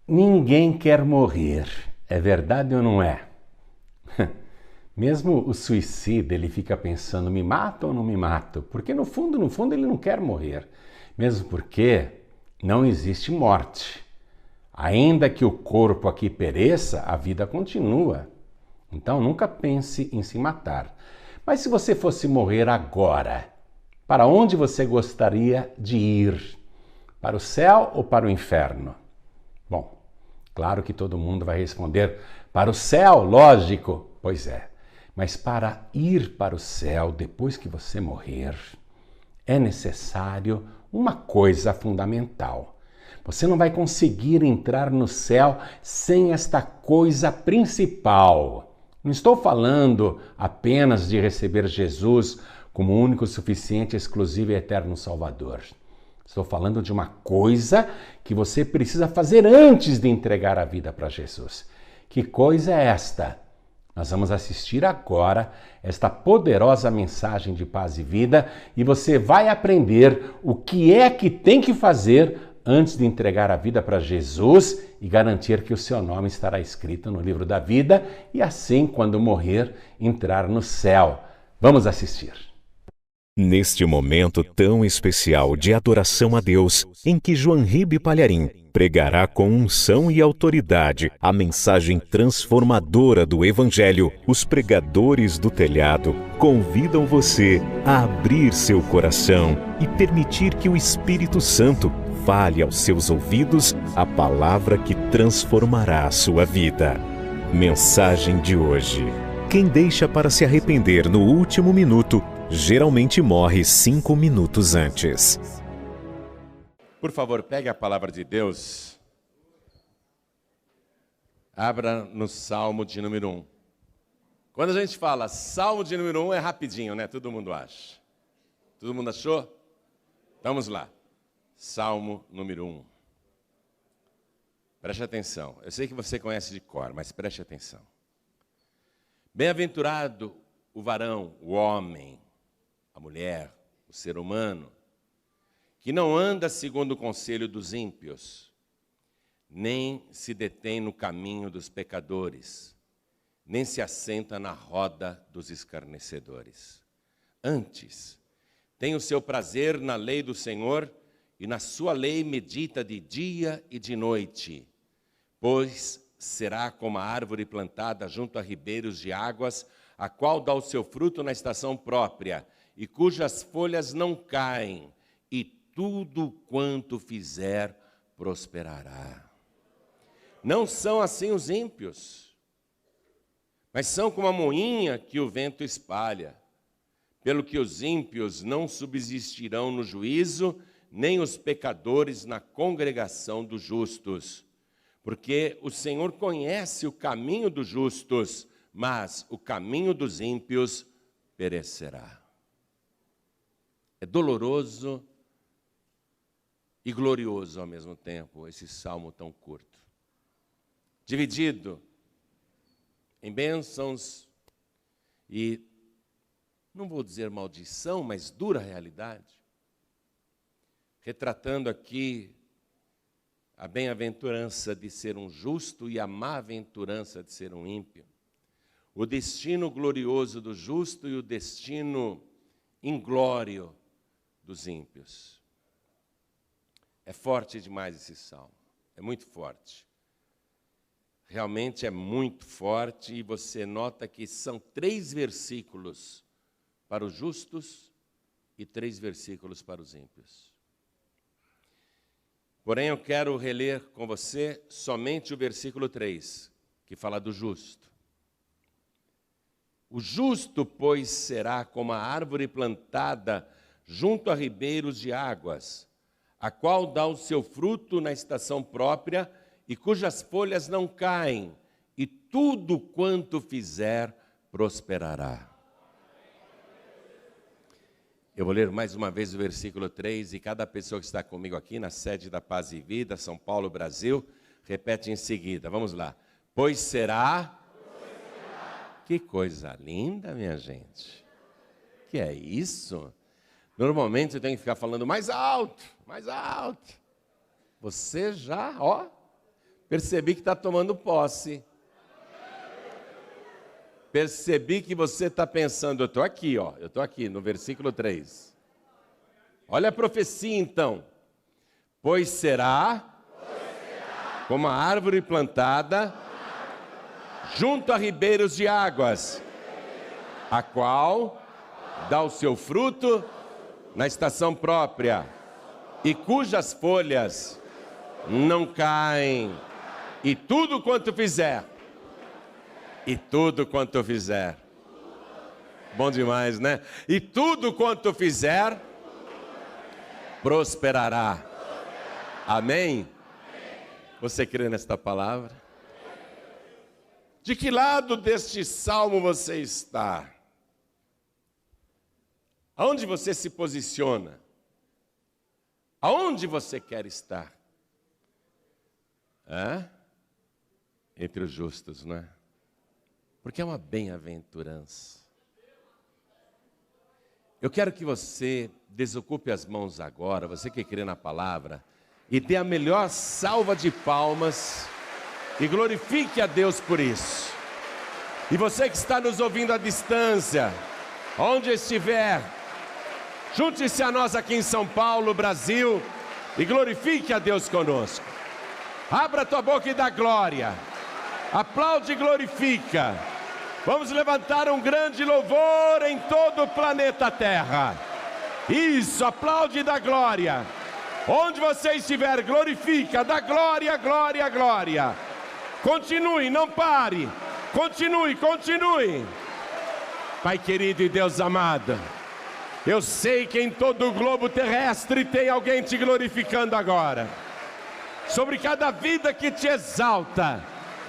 Ninguém quer morrer, é verdade ou não é? Mesmo o suicida, ele fica pensando, me mato ou não me mato? Porque no fundo, ele não quer morrer. Mesmo porque não existe morte. Ainda que o corpo aqui pereça, a vida continua. Então nunca pense em se matar. Mas se você fosse morrer agora, para onde você gostaria de ir? Para o céu ou para o inferno? Bom, claro que todo mundo vai responder para o céu, lógico. Pois é, mas para ir para o céu depois que você morrer, é necessário uma coisa fundamental. Você não vai conseguir entrar no céu sem esta coisa principal. Não estou falando apenas de receber Jesus como único, suficiente, exclusivo e eterno Salvador. Estou falando de uma coisa que você precisa fazer antes de entregar a vida para Jesus. Que coisa é esta? Nós vamos assistir agora esta poderosa mensagem de paz e vida e você vai aprender o que é que tem que fazer antes de entregar a vida para Jesus e garantir que o seu nome estará escrito no livro da vida e assim, quando morrer, entrar no céu. Vamos assistir. Neste momento tão especial de adoração a Deus, em que João Ribe Palharim pregará com unção e autoridade a mensagem transformadora do Evangelho, os pregadores do telhado convidam você a abrir seu coração e permitir que o Espírito Santo fale aos seus ouvidos a palavra que transformará a sua vida. Mensagem de hoje. Quem deixa para se arrepender no último minuto geralmente morre 5 minutos antes. Por favor, pegue a palavra de Deus. Abra no Salmo de número 1. Quando a gente fala Salmo de número 1 é rapidinho, né? Todo mundo acha. Todo mundo achou? Vamos lá. Salmo número 1. Preste atenção. Eu sei que você conhece de cor, mas preste atenção. Bem-aventurado o varão, o homem, a mulher, o ser humano, que não anda segundo o conselho dos ímpios, nem se detém no caminho dos pecadores, nem se assenta na roda dos escarnecedores. Antes, tem o seu prazer na lei do Senhor, e na sua lei medita de dia e de noite, pois será como a árvore plantada junto a ribeiros de águas, a qual dá o seu fruto na estação própria, e cujas folhas não caem, e tudo quanto fizer prosperará. Não são assim os ímpios, mas são como a moinha que o vento espalha. Pelo que os ímpios não subsistirão no juízo, nem os pecadores na congregação dos justos. Porque o Senhor conhece o caminho dos justos, mas o caminho dos ímpios perecerá. É doloroso e glorioso ao mesmo tempo esse salmo tão curto. Dividido em bênçãos e, não vou dizer maldição, mas dura realidade. Retratando aqui a bem-aventurança de ser um justo e a má-aventurança de ser um ímpio. O destino glorioso do justo e o destino inglório dos ímpios. É forte demais esse salmo, é muito forte. Realmente é muito forte e você nota que são 3 versículos para os justos e 3 versículos para os ímpios. Porém, eu quero reler com você somente o versículo 3, que fala do justo. O justo, pois, será como a árvore plantada junto a ribeiros de águas, a qual dá o seu fruto na estação própria e cujas folhas não caem, e tudo quanto fizer prosperará. Eu vou ler mais uma vez o versículo 3, e cada pessoa que está comigo aqui na sede da Paz e Vida, São Paulo, Brasil, repete em seguida. Vamos lá. Pois será... Que coisa linda, minha gente. Que é isso? Normalmente eu tenho que ficar falando mais alto, mais alto. Você já, Percebi que está tomando posse. Percebi que você está pensando, eu estou aqui, ó, eu estou aqui no versículo 3. Olha a profecia então. Pois será como a árvore plantada junto a ribeiros de águas, a qual dá o seu fruto na estação própria, e cujas folhas não caem, e tudo quanto fizer, bom demais, né? E tudo quanto fizer, prosperará. Amém? Você crê nesta palavra? De que lado deste salmo você está? Aonde você se posiciona? Aonde você quer estar? Entre os justos, não é? Porque é uma bem-aventurança. Eu quero que você desocupe as mãos agora, você que crê na palavra, e dê a melhor salva de palmas e glorifique a Deus por isso. E você que está nos ouvindo à distância, onde estiver, junte-se a nós aqui em São Paulo, Brasil, e glorifique a Deus conosco. Abra a tua boca e dá glória. Aplaude e glorifica. Vamos levantar um grande louvor em todo o planeta Terra. Isso, aplaude e dá glória. Onde você estiver, glorifica, dá glória, glória, glória. Continue, não pare. Continue. Pai querido e Deus amado, eu sei que em todo o globo terrestre tem alguém te glorificando agora. Sobre cada vida que te exalta,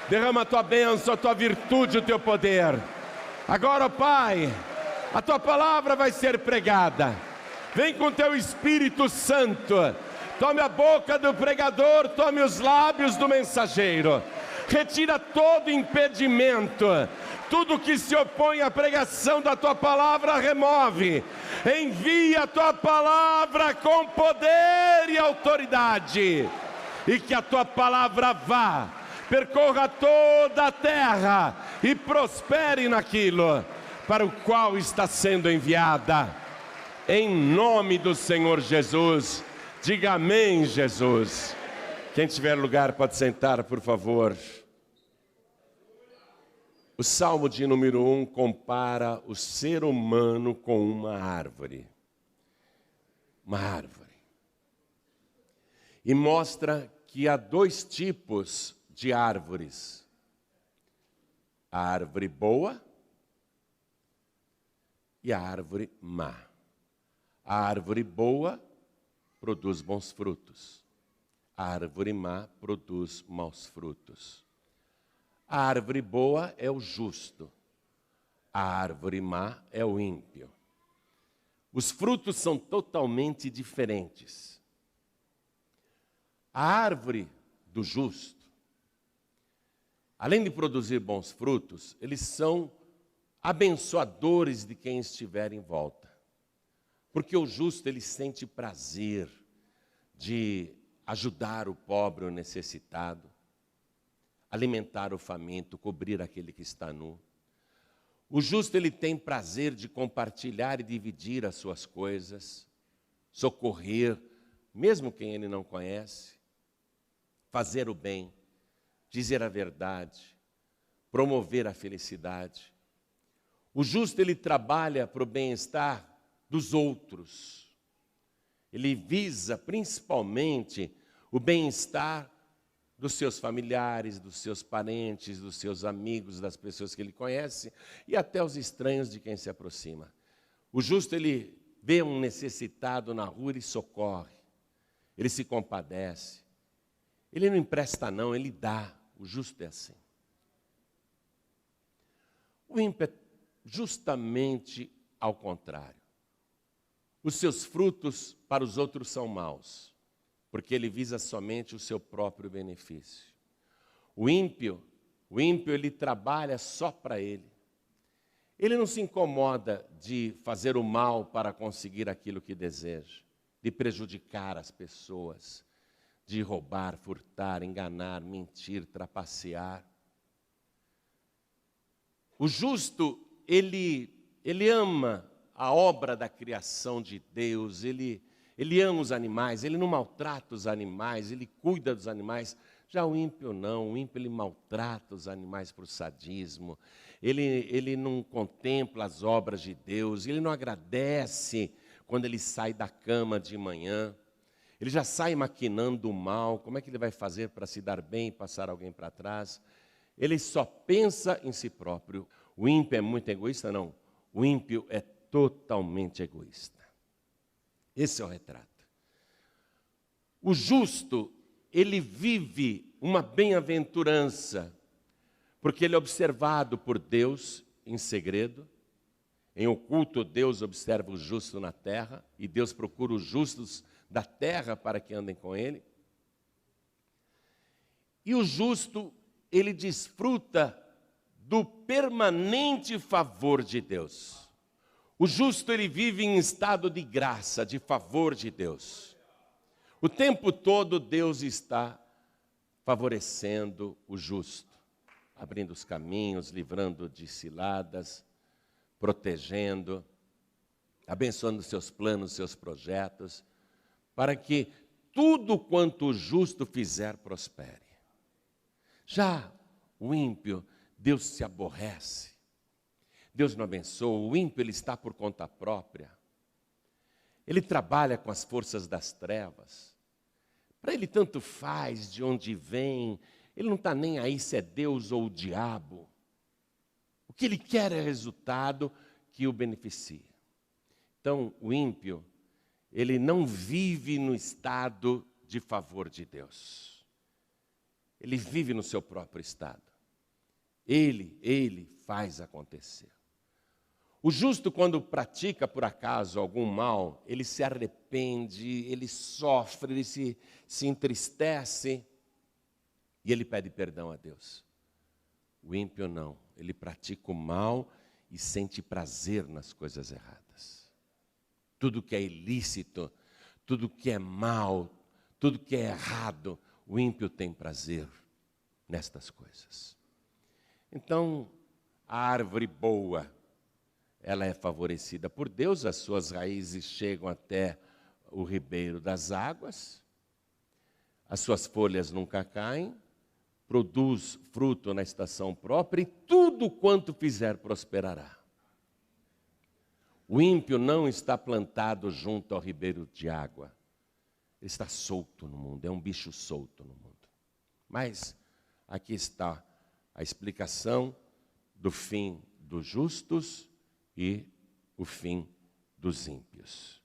derrama a tua bênção, a tua virtude, o teu poder. Agora, Pai, a tua palavra vai ser pregada. Vem com teu Espírito Santo. Tome a boca do pregador, tome os lábios do mensageiro. Retira todo impedimento. Tudo que se opõe à pregação da tua palavra, remove. Envia a tua palavra com poder e autoridade. E que a tua palavra vá, percorra toda a terra e prospere naquilo para o qual está sendo enviada. Em nome do Senhor Jesus, diga amém, Jesus. Quem tiver lugar pode sentar, por favor. O Salmo de número 1 compara o ser humano com uma árvore. Uma árvore. E mostra que há dois tipos de árvores. A árvore boa e a árvore má. A árvore boa produz bons frutos. A árvore má produz maus frutos. A árvore boa é o justo. A árvore má é o ímpio. Os frutos são totalmente diferentes. A árvore do justo, além de produzir bons frutos, eles são abençoadores de quem estiver em volta. Porque o justo, ele sente prazer de ajudar o pobre, o necessitado, alimentar o faminto, cobrir aquele que está nu. O justo, ele tem prazer de compartilhar e dividir as suas coisas, socorrer, mesmo quem ele não conhece, fazer o bem, dizer a verdade, promover a felicidade. O justo, ele trabalha para o bem-estar dos outros. Ele visa principalmente o bem-estar dos seus familiares, dos seus parentes, dos seus amigos, das pessoas que ele conhece e até os estranhos de quem se aproxima. O justo, ele vê um necessitado na rua, ele socorre, ele se compadece. Ele não empresta não, ele dá. O justo é assim. O ímpio é justamente ao contrário. Os seus frutos para os outros são maus, porque ele visa somente o seu próprio benefício. O ímpio ele trabalha só para ele. Ele não se incomoda de fazer o mal para conseguir aquilo que deseja, de prejudicar as pessoas, de roubar, furtar, enganar, mentir, trapacear. O justo, ele ama a obra da criação de Deus, ele ama os animais, ele não maltrata os animais, ele cuida dos animais. Já o ímpio não, o ímpio ele maltrata os animais para o sadismo, ele não contempla as obras de Deus, ele não agradece quando ele sai da cama de manhã, ele já sai maquinando o mal, como é que ele vai fazer para se dar bem e passar alguém para trás? Ele só pensa em si próprio. O ímpio é muito egoísta? Não. O ímpio é totalmente egoísta. Esse é o retrato. O justo, ele vive uma bem-aventurança, porque ele é observado por Deus em segredo. Em oculto, Deus observa o justo na terra, e Deus procura os justos da terra para que andem com ele. E o justo, ele desfruta do permanente favor de Deus. O justo, ele vive em estado de graça, de favor de Deus. O tempo todo Deus está favorecendo o justo, abrindo os caminhos, livrando de ciladas, protegendo, abençoando seus planos, seus projetos, para que tudo quanto o justo fizer prospere. Já o ímpio, Deus se aborrece, Deus não abençoa, o ímpio ele está por conta própria, ele trabalha com as forças das trevas, para ele tanto faz de onde vem, ele não está nem aí se é Deus ou o diabo, o que ele quer é resultado que o beneficie. Então o ímpio, ele não vive no estado de favor de Deus, ele vive no seu próprio estado. Ele faz acontecer. O justo, quando pratica por acaso algum mal, ele se arrepende, ele sofre, ele se entristece e ele pede perdão a Deus. O ímpio não, ele pratica o mal e sente prazer nas coisas erradas. Tudo que é ilícito, tudo que é mal, tudo que é errado, o ímpio tem prazer nestas coisas. Então, a árvore boa, ela é favorecida por Deus, as suas raízes chegam até o ribeiro das águas, as suas folhas nunca caem, produz fruto na estação própria e tudo quanto fizer prosperará. O ímpio não está plantado junto ao ribeiro de água, ele está solto no mundo, é um bicho solto no mundo. Mas aqui está a explicação do fim dos justos e o fim dos ímpios.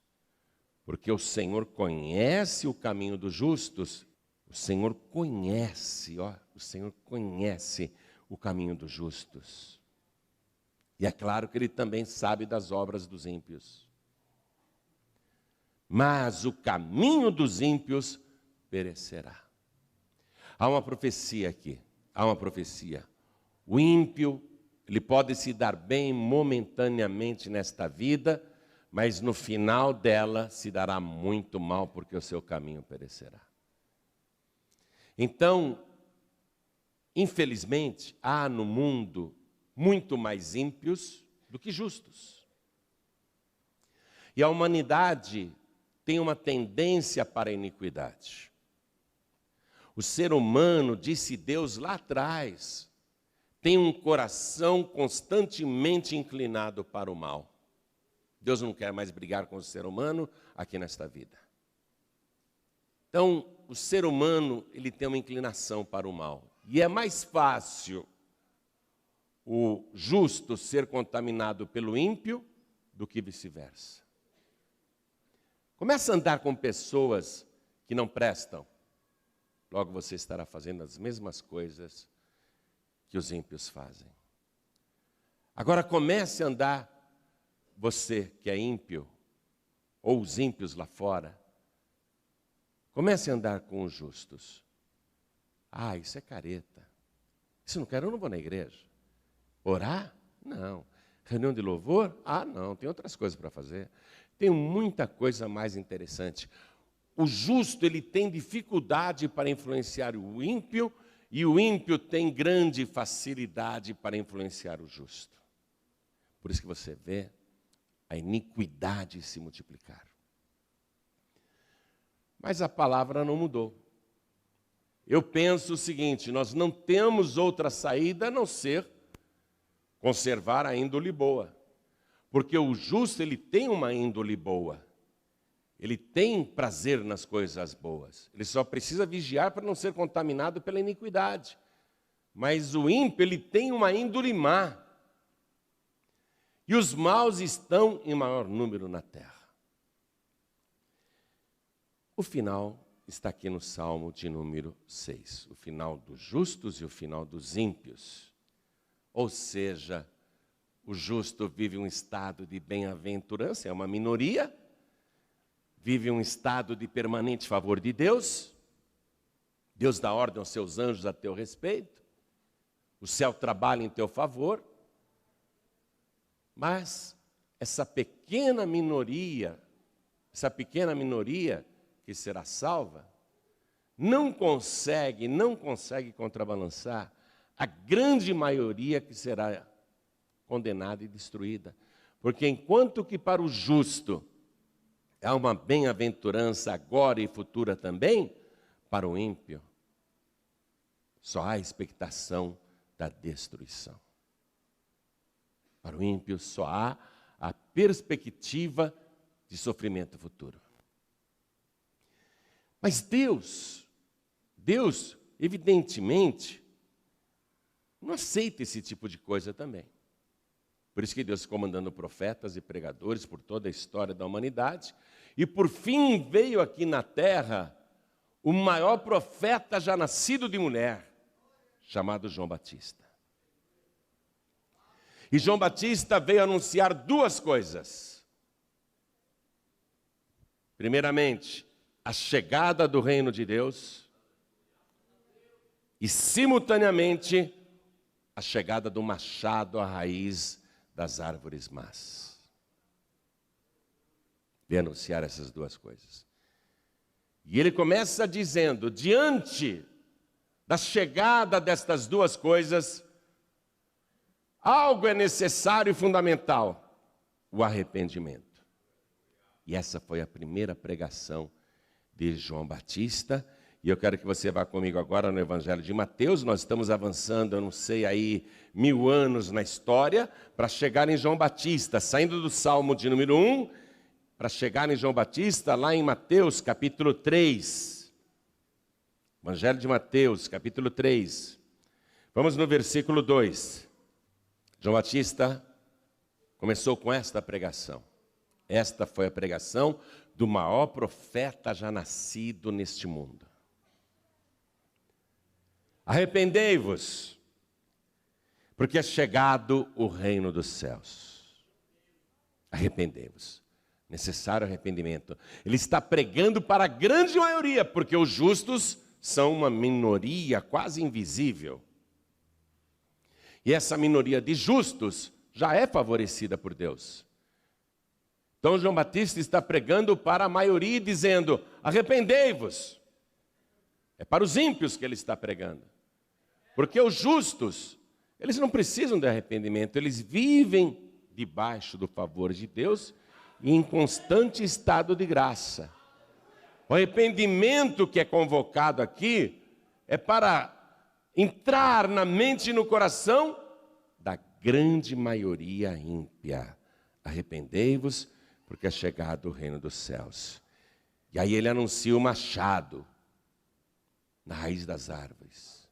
Porque o Senhor conhece o caminho dos justos, o Senhor conhece o caminho dos justos. E é claro que Ele também sabe das obras dos ímpios. Mas o caminho dos ímpios perecerá. Há uma profecia aqui. Há uma profecia. O ímpio, ele pode se dar bem momentaneamente nesta vida, mas no final dela se dará muito mal, porque o seu caminho perecerá. Então, infelizmente, há no mundo muito mais ímpios do que justos. E a humanidade tem uma tendência para a iniquidade. O ser humano, disse Deus lá atrás, tem um coração constantemente inclinado para o mal. Deus não quer mais brigar com o ser humano aqui nesta vida. Então, o ser humano, ele tem uma inclinação para o mal. E é mais fácil o justo ser contaminado pelo ímpio do que vice-versa. Comece a andar com pessoas que não prestam. Logo você estará fazendo as mesmas coisas que os ímpios fazem. Agora comece a andar, você que é ímpio, ou os ímpios lá fora, comece a andar com os justos. Ah, isso é careta. Isso não quero, eu não vou na igreja. Orar? Não. Reunião de louvor? Ah, não, tem outras coisas para fazer. Tem muita coisa mais interessante. o justo ele tem dificuldade para influenciar o ímpio, e o ímpio tem grande facilidade para influenciar o justo. Por isso que você vê a iniquidade se multiplicar. Mas a palavra não mudou. Eu penso o seguinte: nós não temos outra saída a não ser conservar a índole boa. Porque o justo, ele tem uma índole boa. Ele tem prazer nas coisas boas. Ele só precisa vigiar para não ser contaminado pela iniquidade. Mas o ímpio, ele tem uma índole má. E os maus estão em maior número na terra. O final está aqui no Salmo de número 6. O final dos justos e o final dos ímpios. Ou seja, o justo vive um estado de bem-aventurança, é uma minoria. Vive um estado de permanente favor de Deus. Deus dá ordem aos seus anjos a teu respeito. O céu trabalha em teu favor. Mas essa pequena minoria que será salva, não consegue contrabalançar a grande maioria que será condenada e destruída. Porque enquanto que para o justo há uma bem-aventurança agora e futura também, para o ímpio só há expectação da destruição. Para o ímpio só há a perspectiva de sofrimento futuro. Mas Deus, evidentemente, não aceita esse tipo de coisa também. Por isso que Deus ficou mandando profetas e pregadores por toda a história da humanidade. E por fim veio aqui na terra o maior profeta já nascido de mulher, chamado João Batista. E João Batista veio anunciar duas coisas. Primeiramente, a chegada do reino de Deus. E simultaneamente, a chegada do machado à raiz das árvores más. Veio anunciar essas duas coisas. E ele começa dizendo, diante da chegada destas duas coisas, algo é necessário e fundamental: o arrependimento. E essa foi a primeira pregação de João Batista. E eu quero que você vá comigo agora no Evangelho de Mateus. Nós estamos avançando, eu não sei aí, 1000 anos na história, para chegar em João Batista, saindo do Salmo de número 1, para chegar em João Batista, lá em Mateus, capítulo 3. Evangelho de Mateus, capítulo 3. Vamos no versículo 2. João Batista começou com esta pregação. Esta foi a pregação do maior profeta já nascido neste mundo. Arrependei-vos, porque é chegado o reino dos céus. Arrependei-vos. Necessário arrependimento. Ele está pregando para a grande maioria, porque os justos são uma minoria quase invisível. E essa minoria de justos já é favorecida por Deus. Então João Batista está pregando para a maioria, dizendo: arrependei-vos. É para os ímpios que ele está pregando. Porque os justos, eles não precisam de arrependimento, eles vivem debaixo do favor de Deus e em constante estado de graça. O arrependimento que é convocado aqui é para entrar na mente e no coração da grande maioria ímpia. Arrependei-vos, porque é chegado o reino dos céus. E aí ele anuncia o machado na raiz das árvores.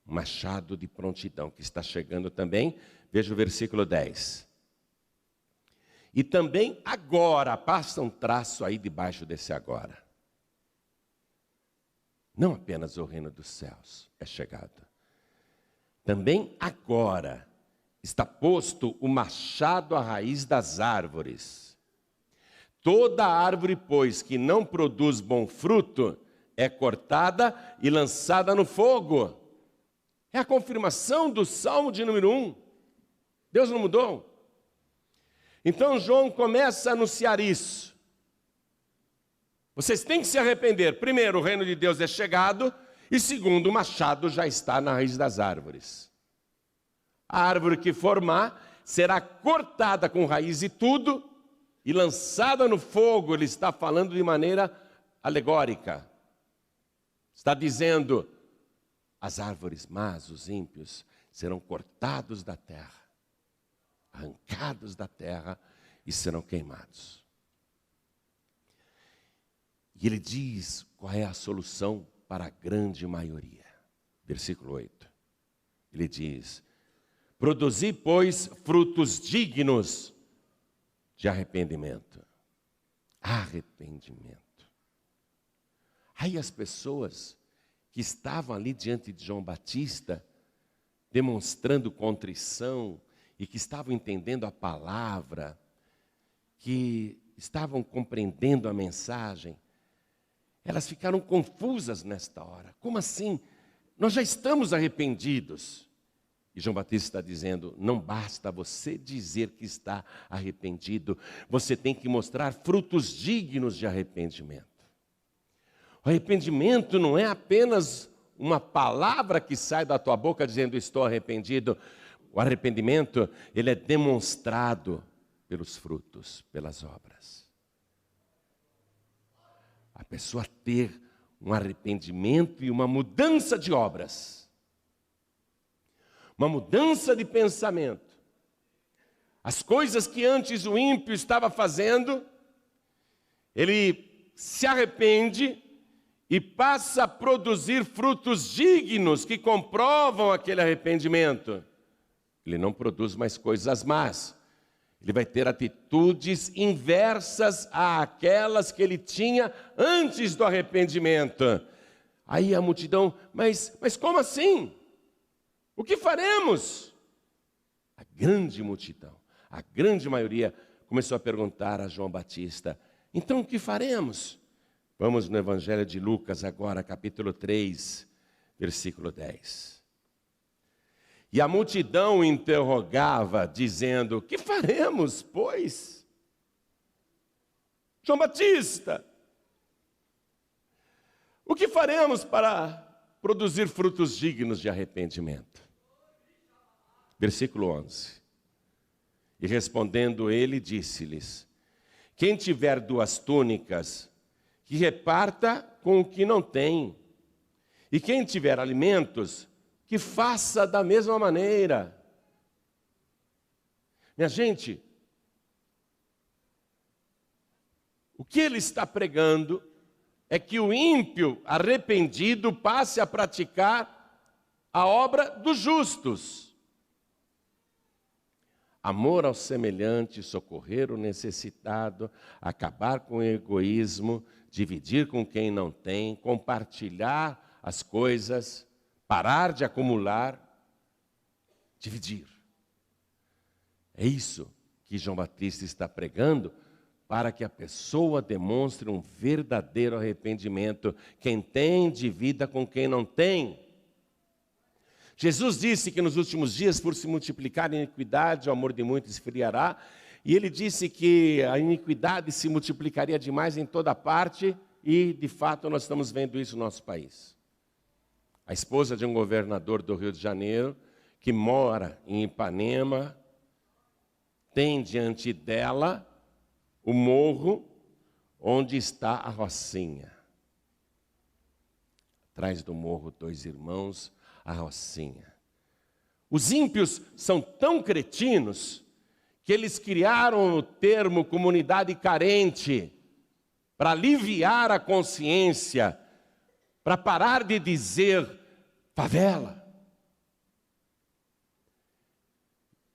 Um machado de prontidão que está chegando também. Veja o versículo 10. E também agora, passa um traço aí debaixo desse agora. Não apenas o reino dos céus é chegado. Também agora está posto o machado à raiz das árvores. Toda árvore, pois, que não produz bom fruto, é cortada e lançada no fogo. É a confirmação do Salmo de número 1. Deus não mudou. Então João começa a anunciar isso. Vocês têm que se arrepender. Primeiro, o reino de Deus é chegado. E segundo, o machado já está na raiz das árvores. A árvore que formar será cortada com raiz e tudo e lançada no fogo. Ele está falando de maneira alegórica. Está dizendo, as árvores más, os ímpios, serão cortados da terra, arrancados da terra e serão queimados. E ele diz qual é a solução para a grande maioria. Versículo 8. Ele diz, produzi, pois, frutos dignos de arrependimento. Arrependimento. Aí as pessoas que estavam ali diante de João Batista, demonstrando contrição, e que estavam entendendo a palavra, que estavam compreendendo a mensagem, elas ficaram confusas nesta hora. Como assim? Nós já estamos arrependidos. E João Batista está dizendo, não basta você dizer que está arrependido, você tem que mostrar frutos dignos de arrependimento. O arrependimento não é apenas uma palavra que sai da tua boca dizendo estou arrependido. O arrependimento, ele é demonstrado pelos frutos, pelas obras. A pessoa ter um arrependimento e uma mudança de obras. Uma mudança de pensamento. As coisas que antes o ímpio estava fazendo, ele se arrepende e passa a produzir frutos dignos que comprovam aquele arrependimento. Ele não produz mais coisas más. Ele vai ter atitudes inversas àquelas que ele tinha antes do arrependimento. Aí a multidão, mas como assim? O que faremos? A grande multidão, a grande maioria começou a perguntar a João Batista, então o que faremos? Vamos no Evangelho de Lucas agora, capítulo 3, versículo 10. E a multidão interrogava, dizendo, que faremos, pois? João Batista, o que faremos para produzir frutos dignos de arrependimento? Versículo 11. E respondendo ele, disse-lhes, quem tiver 2 túnicas, que reparta com o que não tem. E quem tiver alimentos, que faça da mesma maneira. Minha gente, o que ele está pregando é que o ímpio arrependido passe a praticar a obra dos justos. Amor ao semelhante, socorrer o necessitado, acabar com o egoísmo, dividir com quem não tem, compartilhar as coisas, parar de acumular, dividir. É isso que João Batista está pregando para que a pessoa demonstre um verdadeiro arrependimento. Quem tem, divida com quem não tem. Jesus disse que nos últimos dias, por se multiplicar a iniquidade, o amor de muitos esfriará. E ele disse que a iniquidade se multiplicaria demais em toda parte. E, de fato, nós estamos vendo isso no nosso país. A esposa de um governador do Rio de Janeiro, que mora em Ipanema, tem diante dela o morro onde está a Rocinha. Atrás do morro, 2 irmãos, a Rocinha. Os ímpios são tão cretinos que eles criaram o termo comunidade carente para aliviar a consciência, para parar de dizer favela.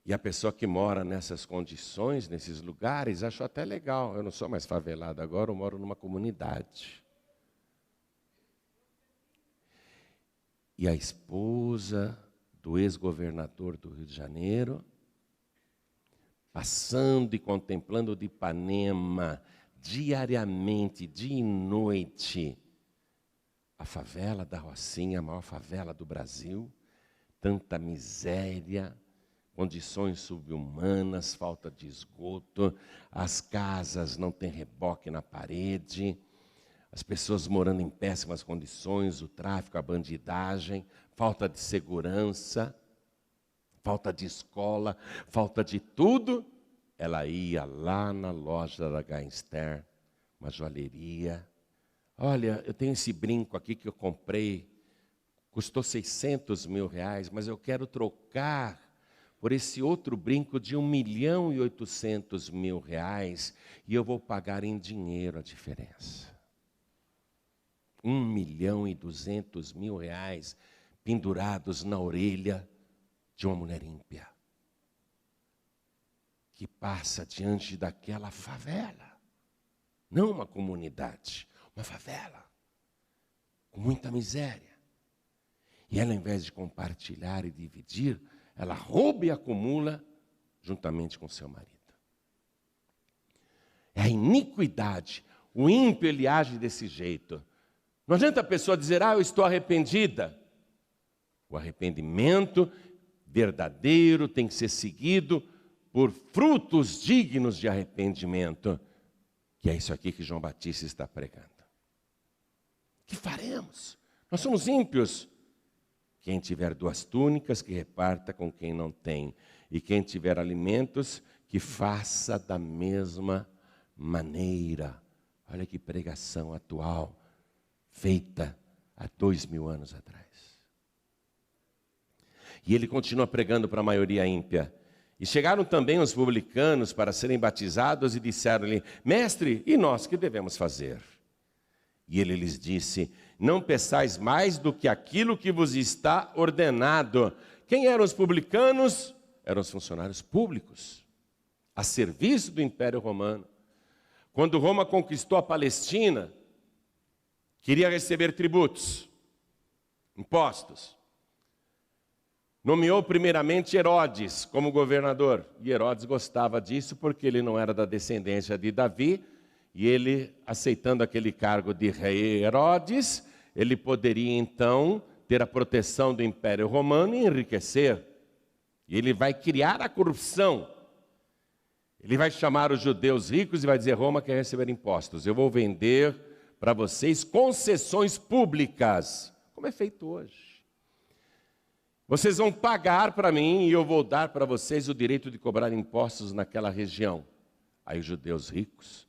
E a pessoa que mora nessas condições, nesses lugares, achou até legal. Eu não sou mais favelado agora, eu moro numa comunidade. E a esposa do ex-governador do Rio de Janeiro, passando e contemplando de Ipanema, diariamente, dia e noite, a favela da Rocinha, a maior favela do Brasil, tanta miséria, condições subhumanas, falta de esgoto, as casas não têm reboque na parede, as pessoas morando em péssimas condições, o tráfico, a bandidagem, falta de segurança, falta de escola, falta de tudo. Ela ia lá na loja da Gangster, uma joalheria. Olha, eu tenho esse brinco aqui que eu comprei, custou 600 mil reais, mas eu quero trocar por esse outro brinco de 1.800.000 reais e eu vou pagar em dinheiro a diferença. 1.200.000 reais pendurados na orelha de uma mulher ímpia que passa diante daquela favela, não uma comunidade, uma favela com muita miséria. E ela, ao invés de compartilhar e dividir, ela rouba e acumula juntamente com seu marido. É a iniquidade. O ímpio, ele age desse jeito. Não adianta a pessoa dizer, eu estou arrependida. O arrependimento verdadeiro tem que ser seguido por frutos dignos de arrependimento. Que é isso aqui que João Batista está pregando. O que faremos? Nós somos ímpios. Quem tiver 2 túnicas, que reparta com quem não tem. E quem tiver alimentos, que faça da mesma maneira. Olha que pregação atual, feita há 2000 anos atrás. E ele continua pregando para a maioria ímpia. E chegaram também os publicanos para serem batizados e disseram-lhe, mestre, e nós que devemos fazer? E ele lhes disse, não peçais mais do que aquilo que vos está ordenado. Quem eram os publicanos? Eram os funcionários públicos, a serviço do Império Romano. Quando Roma conquistou a Palestina, queria receber tributos, impostos. Nomeou primeiramente Herodes como governador. E Herodes gostava disso porque ele não era da descendência de Davi. E ele, aceitando aquele cargo de rei Herodes, ele poderia então ter a proteção do Império Romano e enriquecer. E ele vai criar a corrupção. Ele vai chamar os judeus ricos e vai dizer, Roma quer receber impostos. Eu vou vender para vocês concessões públicas, como é feito hoje. Vocês vão pagar para mim e eu vou dar para vocês o direito de cobrar impostos naquela região. Aí os judeus ricos,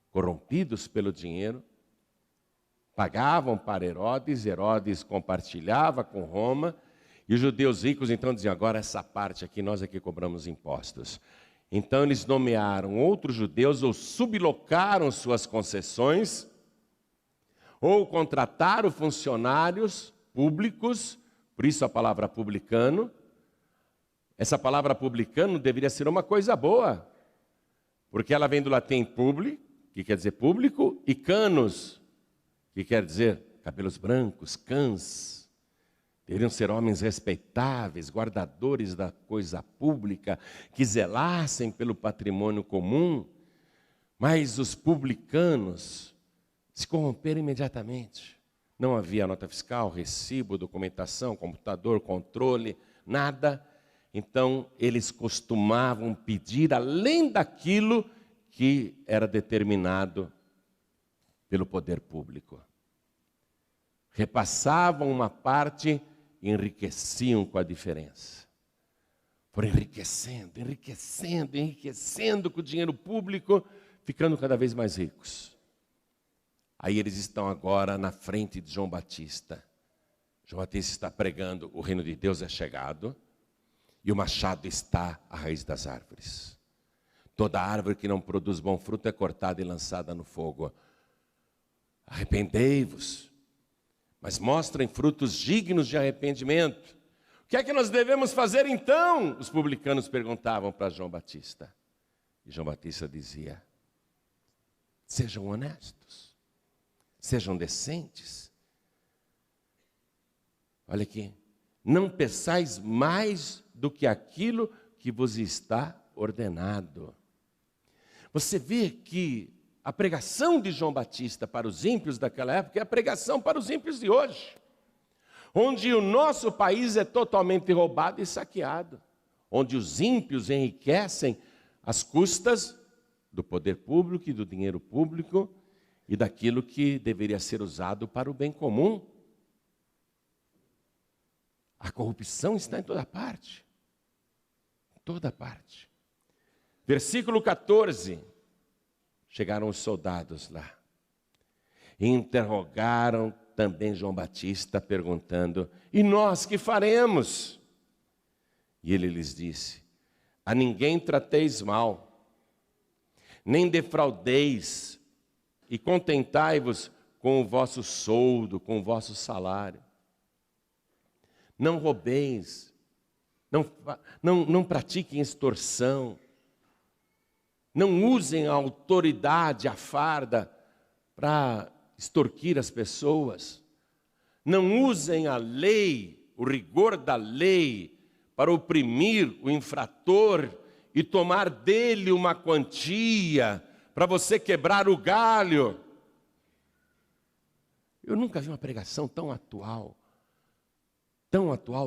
corrompidos pelo dinheiro, pagavam para Herodes, Herodes compartilhava com Roma, e os judeus ricos então diziam, agora essa parte aqui, nós aqui cobramos impostos. Então eles nomearam outros judeus, ou sublocaram suas concessões, ou contrataram funcionários públicos, por isso a palavra publicano. Essa palavra publicano deveria ser uma coisa boa, porque ela vem do latim publi, que quer dizer público, e canos, que quer dizer cabelos brancos, cãs. Deveriam ser homens respeitáveis, guardadores da coisa pública, que zelassem pelo patrimônio comum. Mas os publicanos se corromperam imediatamente. Não havia nota fiscal, recibo, documentação, computador, controle, nada. Então, eles costumavam pedir além daquilo que era determinado pelo poder público. Repassavam uma parte e enriqueciam com a diferença. Foram enriquecendo, enriquecendo, enriquecendo com o dinheiro público, ficando cada vez mais ricos. Aí eles estão agora na frente de João Batista. João Batista está pregando, o reino de Deus é chegado, e o machado está à raiz das árvores. Toda árvore que não produz bom fruto é cortada e lançada no fogo. Arrependei-vos, mas mostrem frutos dignos de arrependimento. O que é que nós devemos fazer então? Os publicanos perguntavam para João Batista. E João Batista dizia, sejam honestos, sejam decentes. Olha aqui, não peçais mais do que aquilo que vos está ordenado. Você vê que a pregação de João Batista para os ímpios daquela época é a pregação para os ímpios de hoje, onde o nosso país é totalmente roubado e saqueado, onde os ímpios enriquecem às custas do poder público e do dinheiro público, e daquilo que deveria ser usado para o bem comum. A corrupção está em toda parte. Em toda parte. Versículo 14. Chegaram os soldados lá. E interrogaram também João Batista, perguntando: e nós que faremos? E ele lhes disse: a ninguém trateis mal, nem defraudeis, e contentai-vos com o vosso soldo, com o vosso salário. Não roubeis, não pratiquem extorsão, não usem a autoridade, a farda, para extorquir as pessoas. Não usem a lei, o rigor da lei, para oprimir o infrator e tomar dele uma quantia para você quebrar o galho. Eu nunca vi uma pregação tão atual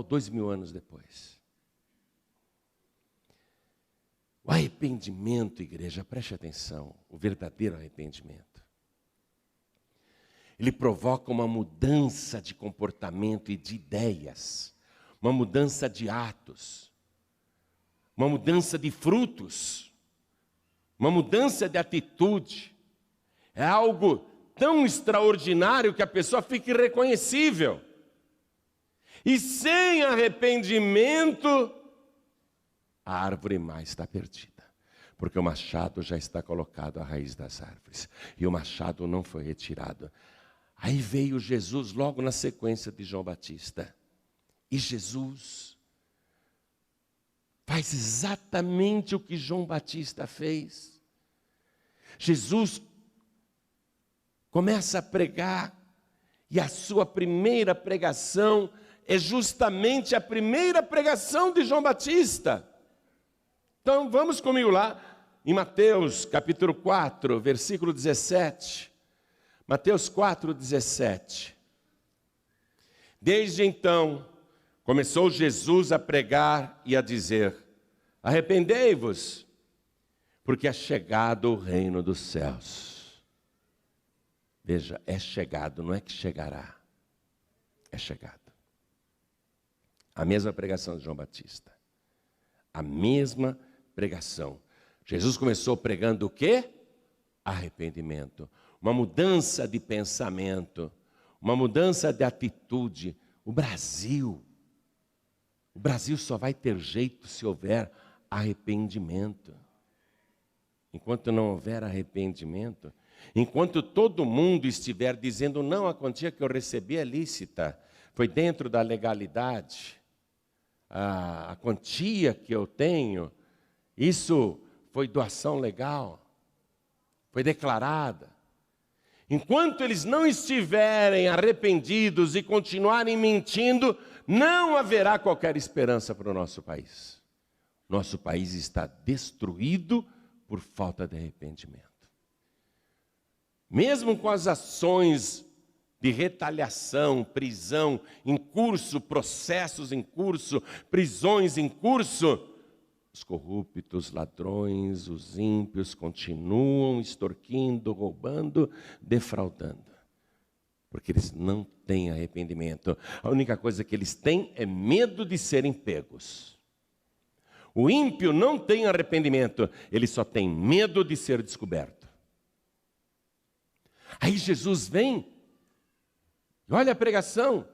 2000 anos depois. O arrependimento, igreja, preste atenção, o verdadeiro arrependimento. Ele provoca uma mudança de comportamento e de ideias, uma mudança de atos, uma mudança de frutos, uma mudança de atitude. É algo tão extraordinário que a pessoa fica irreconhecível. E sem arrependimento, a árvore mais está perdida, porque o machado já está colocado à raiz das árvores, e o machado não foi retirado. Aí veio Jesus logo na sequência de João Batista, e Jesus faz exatamente o que João Batista fez. Jesus começa a pregar, e a sua primeira pregação é justamente a primeira pregação de João Batista. Então vamos comigo lá em Mateus capítulo 4, versículo 17. Mateus 4, 17. Desde então, começou Jesus a pregar e a dizer: arrependei-vos, porque é chegado o reino dos céus. Veja, é chegado, não é que chegará. É chegado. A mesma pregação de João Batista. A mesma pregação. Jesus começou pregando o quê? Arrependimento. Uma mudança de pensamento. Uma mudança de atitude. O Brasil só vai ter jeito se houver arrependimento. Enquanto não houver arrependimento, enquanto todo mundo estiver dizendo: não, a quantia que eu recebi é lícita, foi dentro da legalidade, a quantia que eu tenho, isso foi doação legal, foi declarada. Enquanto eles não estiverem arrependidos e continuarem mentindo, não haverá qualquer esperança para o nosso país. Nosso país está destruído por falta de arrependimento. Mesmo com as ações de retaliação, prisão em curso, processos em curso, prisões em curso, os corruptos, ladrões, os ímpios continuam extorquindo, roubando, defraudando. Porque eles não têm arrependimento. A única coisa que eles têm é medo de serem pegos. O ímpio não tem arrependimento, ele só tem medo de ser descoberto. Aí Jesus vem, e olha a pregação,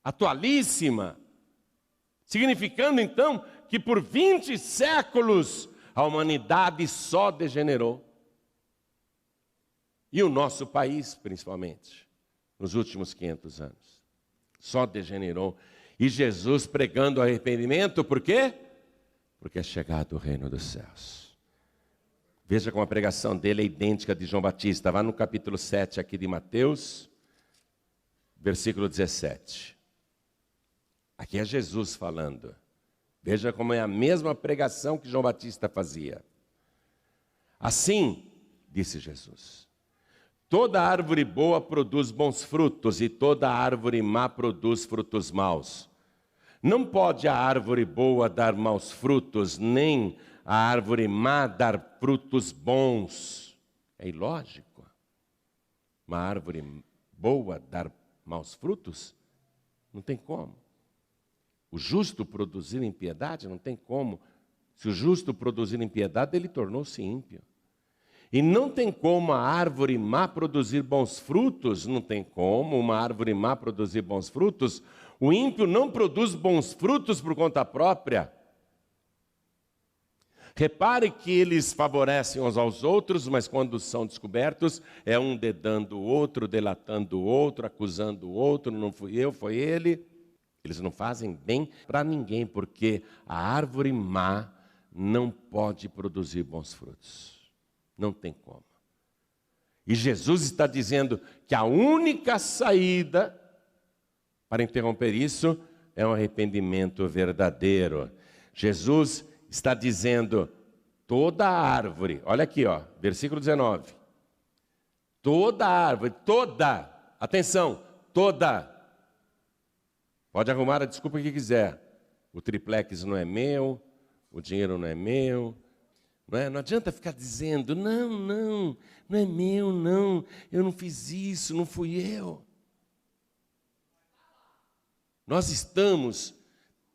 atualíssima, significando então que por 20 séculos a humanidade só degenerou. E o nosso país, principalmente, nos últimos 500 anos, só degenerou. E Jesus pregando arrependimento, por quê? Porque é chegado o reino dos céus. Veja como a pregação dele é idêntica de João Batista. Vá no capítulo 7 aqui de Mateus, versículo 17. Aqui é Jesus falando. Veja como é a mesma pregação que João Batista fazia. Assim, disse Jesus, toda árvore boa produz bons frutos e toda árvore má produz frutos maus. Não pode a árvore boa dar maus frutos, nem a árvore má dar frutos bons. É ilógico. uma árvore boa dar maus frutos? Não tem como. O justo produzir impiedade? Não tem como. Se o justo produzir impiedade, ele tornou-se ímpio. E não tem como a árvore má produzir bons frutos, não tem como uma árvore má produzir bons frutos. O ímpio não produz bons frutos por conta própria. Repare que eles favorecem uns aos outros, mas quando são descobertos, é um dedando o outro, delatando o outro, acusando o outro, não fui eu, foi ele. Eles não fazem bem para ninguém, porque a árvore má não pode produzir bons frutos. Não tem como. E Jesus está dizendo que a única saída para interromper isso é um arrependimento verdadeiro. Jesus está dizendo, toda árvore, olha aqui, ó, versículo 19. Toda árvore, toda, atenção, toda. Pode arrumar a desculpa que quiser. O triplex não é meu, o dinheiro não é meu. Não adianta ficar dizendo, não é meu, não, eu não fiz isso, não fui eu. Nós estamos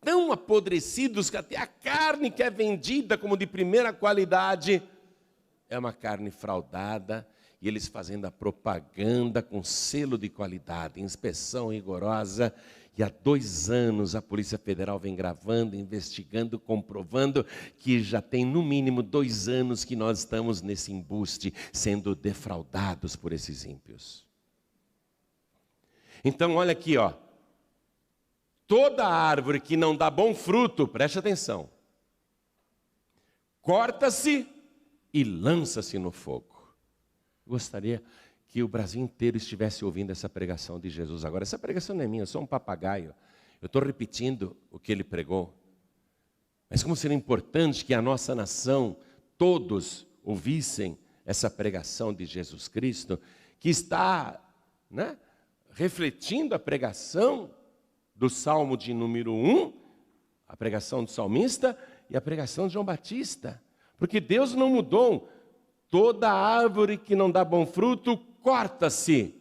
tão apodrecidos que até a carne que é vendida como de primeira qualidade é uma carne fraudada, e eles fazendo a propaganda com selo de qualidade, inspeção rigorosa. E há 2 anos a Polícia Federal vem gravando, investigando, comprovando que já tem no mínimo 2 anos que nós estamos nesse embuste, sendo defraudados por esses ímpios. Então olha aqui, ó. Toda árvore que não dá bom fruto, preste atenção, corta-se e lança-se no fogo. Eu gostaria que o Brasil inteiro estivesse ouvindo essa pregação de Jesus agora. Essa pregação não é minha, eu sou um papagaio. Eu estou repetindo o que ele pregou. Mas como seria importante que a nossa nação, todos, ouvissem essa pregação de Jesus Cristo, que está, refletindo a pregação do Salmo de número 1, a pregação do salmista e a pregação de João Batista. Porque Deus não mudou. Toda árvore que não dá bom fruto, corta-se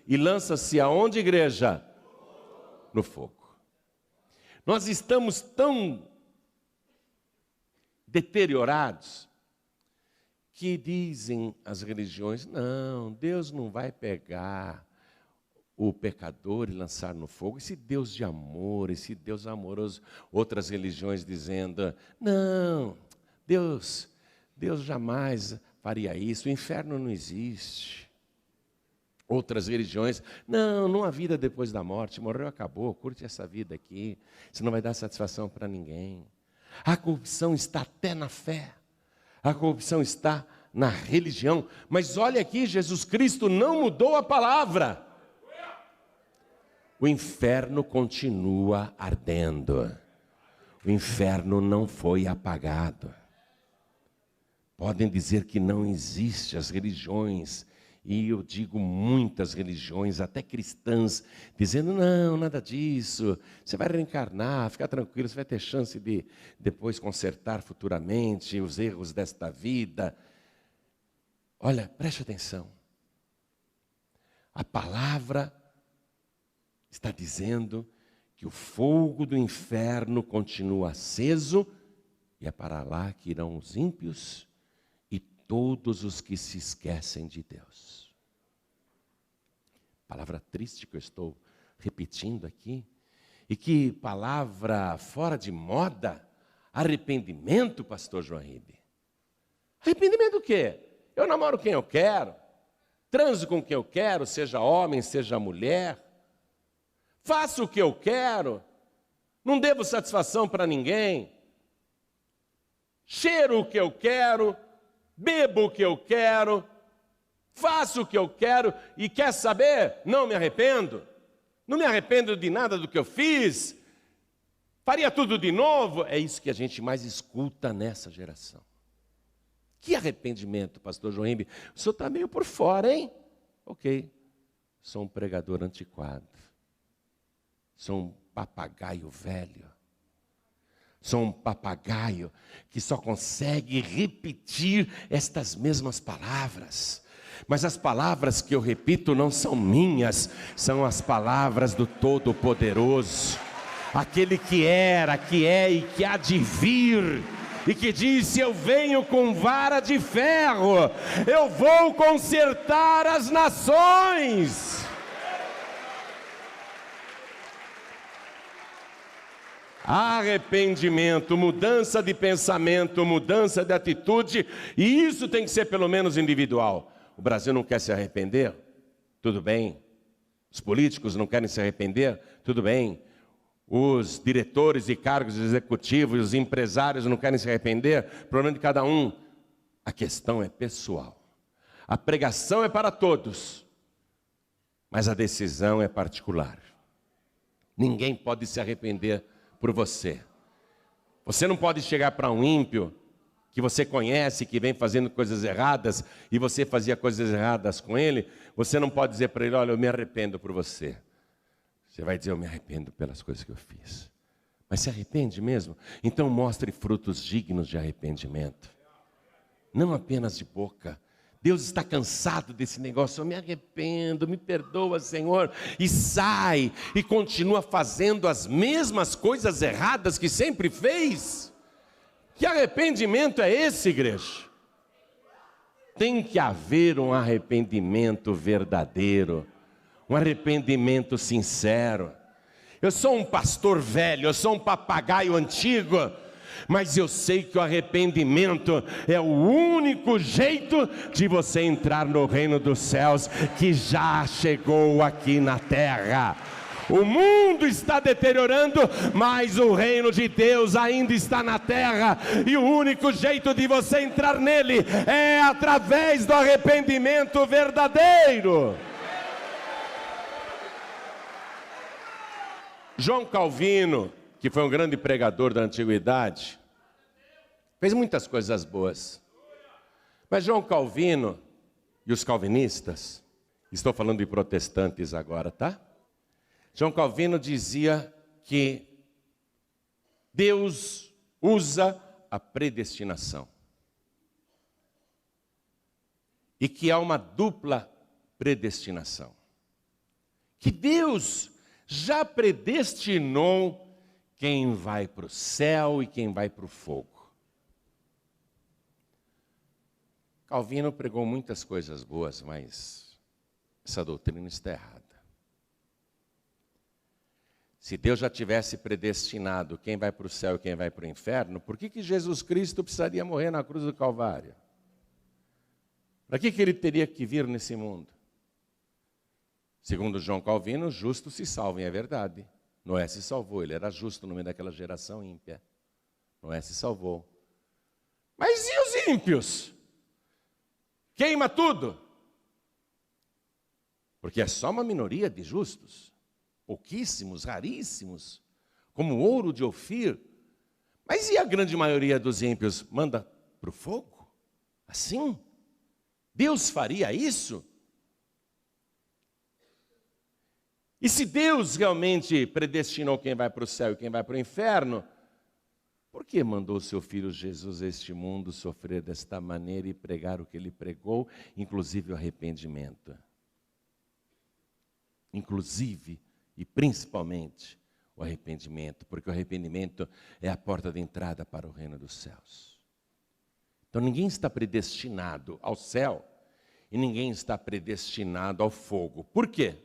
e lança-se aonde, igreja? No fogo. Nós estamos tão deteriorados que dizem as religiões, não, Deus não vai pegar o pecador e lançar no fogo. Esse Deus de amor, esse Deus amoroso. Outras religiões dizendo, não, Deus jamais faria isso, o inferno não existe. Outras religiões, não há vida depois da morte, morreu, acabou, curte essa vida aqui, isso não vai dar satisfação para ninguém. A corrupção está até na fé, a corrupção está na religião, mas olha aqui, Jesus Cristo não mudou a palavra. O inferno continua ardendo, o inferno não foi apagado. Podem dizer que não existe as religiões, e eu digo muitas religiões, até cristãs, dizendo, não, nada disso, você vai reencarnar, fica tranquilo, você vai ter chance de depois consertar futuramente os erros desta vida. Olha, preste atenção, a palavra está dizendo que o fogo do inferno continua aceso, e é para lá que irão os ímpios, todos os que se esquecem de Deus. Palavra triste que eu estou repetindo aqui. E que palavra fora de moda. Arrependimento, pastor João Ribe. Arrependimento do quê? Eu namoro quem eu quero. Transo com quem eu quero, seja homem, seja mulher. Faço o que eu quero. Não devo satisfação para ninguém. Cheiro o que eu quero. Bebo o que eu quero, faço o que eu quero e quer saber? Não me arrependo. Não me arrependo de nada do que eu fiz. Faria tudo de novo. É isso que a gente mais escuta nessa geração. Que arrependimento, pastor João Ribe? O senhor está meio por fora, hein? Ok, sou um pregador antiquado. Sou um papagaio velho. Sou um papagaio que só consegue repetir estas mesmas palavras. Mas as palavras que eu repito não são minhas, são as palavras do Todo-Poderoso, aquele que era, que é e que há de vir, e que disse: eu venho com vara de ferro, eu vou consertar as nações. Arrependimento, mudança de pensamento, mudança de atitude, e isso tem que ser pelo menos individual. O Brasil não quer se arrepender? Tudo bem. Os políticos não querem se arrepender? Tudo bem. Os diretores de cargos executivos, os empresários não querem se arrepender? Problema de cada um. A questão é pessoal. A pregação é para todos, mas a decisão é particular. Ninguém pode se arrepender por você. Você não pode chegar para um ímpio que você conhece, que vem fazendo coisas erradas, e você fazia coisas erradas com ele. Você não pode dizer para ele: olha, eu me arrependo por você. Você vai dizer: eu me arrependo pelas coisas que eu fiz. Mas se arrepende mesmo? Então mostre frutos dignos de arrependimento, não apenas de boca. Deus está cansado desse negócio: eu me arrependo, me perdoa, Senhor, e sai, e continua fazendo as mesmas coisas erradas que sempre fez. Que arrependimento é esse, igreja? Tem que haver um arrependimento verdadeiro, um arrependimento sincero. Eu sou um pastor velho, eu sou um papagaio antigo, mas eu sei que o arrependimento é o único jeito de você entrar no reino dos céus, que já chegou aqui na terra. O mundo está deteriorando, mas o reino de Deus ainda está na terra, e o único jeito de você entrar nele é através do arrependimento verdadeiro. João Calvino, que foi um grande pregador da antiguidade, fez muitas coisas boas. Mas João Calvino e os calvinistas, estou falando de protestantes agora, tá? João Calvino dizia que Deus usa a predestinação, e que há uma dupla predestinação, que Deus já predestinou quem vai para o céu e quem vai para o fogo. Calvino pregou muitas coisas boas, mas essa doutrina está errada. Se Deus já tivesse predestinado quem vai para o céu e quem vai para o inferno, por que Jesus Cristo precisaria morrer na cruz do Calvário? Para que ele teria que vir nesse mundo? Segundo João Calvino, justo se salvem, é verdade. Noé se salvou, ele era justo no meio daquela geração ímpia. Noé se salvou. Mas e os ímpios? Queima tudo. Porque é só uma minoria de justos. Pouquíssimos, raríssimos, como o ouro de Ofir. Mas e a grande maioria dos ímpios? Manda para o fogo? Assim? Deus faria isso? E se Deus realmente predestinou quem vai para o céu e quem vai para o inferno, por que mandou seu Filho Jesus a este mundo sofrer desta maneira e pregar o que ele pregou, inclusive o arrependimento? Inclusive e principalmente o arrependimento, porque o arrependimento é a porta de entrada para o reino dos céus. Então ninguém está predestinado ao céu e ninguém está predestinado ao fogo. Por quê?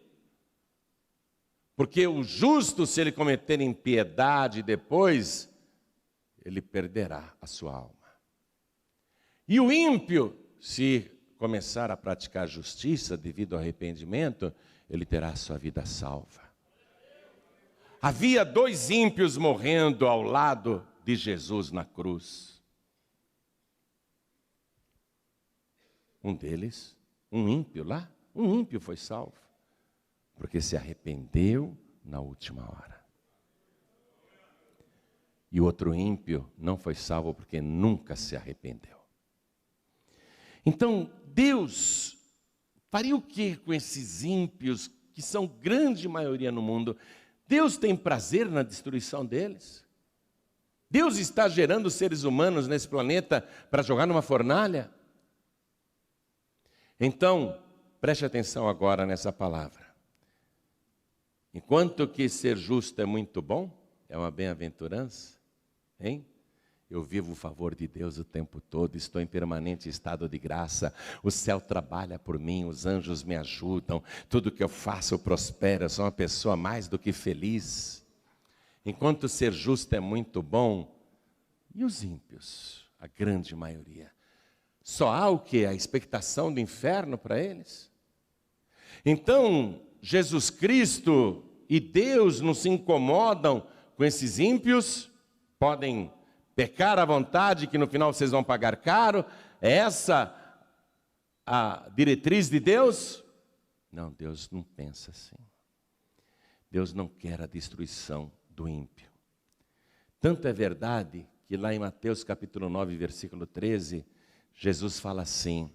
Porque o justo, se ele cometer impiedade depois, ele perderá a sua alma. E o ímpio, se começar a praticar justiça devido ao arrependimento, ele terá a sua vida salva. Havia 2 ímpios morrendo ao lado de Jesus na cruz. Um deles, um ímpio lá, um ímpio foi salvo, porque se arrependeu na última hora. E o outro ímpio não foi salvo porque nunca se arrependeu. Então, Deus faria o que com esses ímpios, que são grande maioria no mundo? Deus tem prazer na destruição deles? Deus está gerando seres humanos nesse planeta para jogar numa fornalha? Então, preste atenção agora nessa palavra. Enquanto que ser justo é muito bom, é uma bem-aventurança, hein? Eu vivo o favor de Deus o tempo todo, estou em permanente estado de graça, o céu trabalha por mim, os anjos me ajudam, tudo que eu faço prospera, eu sou uma pessoa mais do que feliz. Enquanto ser justo é muito bom, e os ímpios, a grande maioria? Só há o quê? A expectação do inferno para eles? Então, Jesus Cristo e Deus não se incomodam com esses ímpios? Podem pecar à vontade, que no final vocês vão pagar caro? É essa a diretriz de Deus? Não, Deus não pensa assim. Deus não quer a destruição do ímpio. Tanto é verdade que lá em Mateus capítulo 9, versículo 13, Jesus fala assim: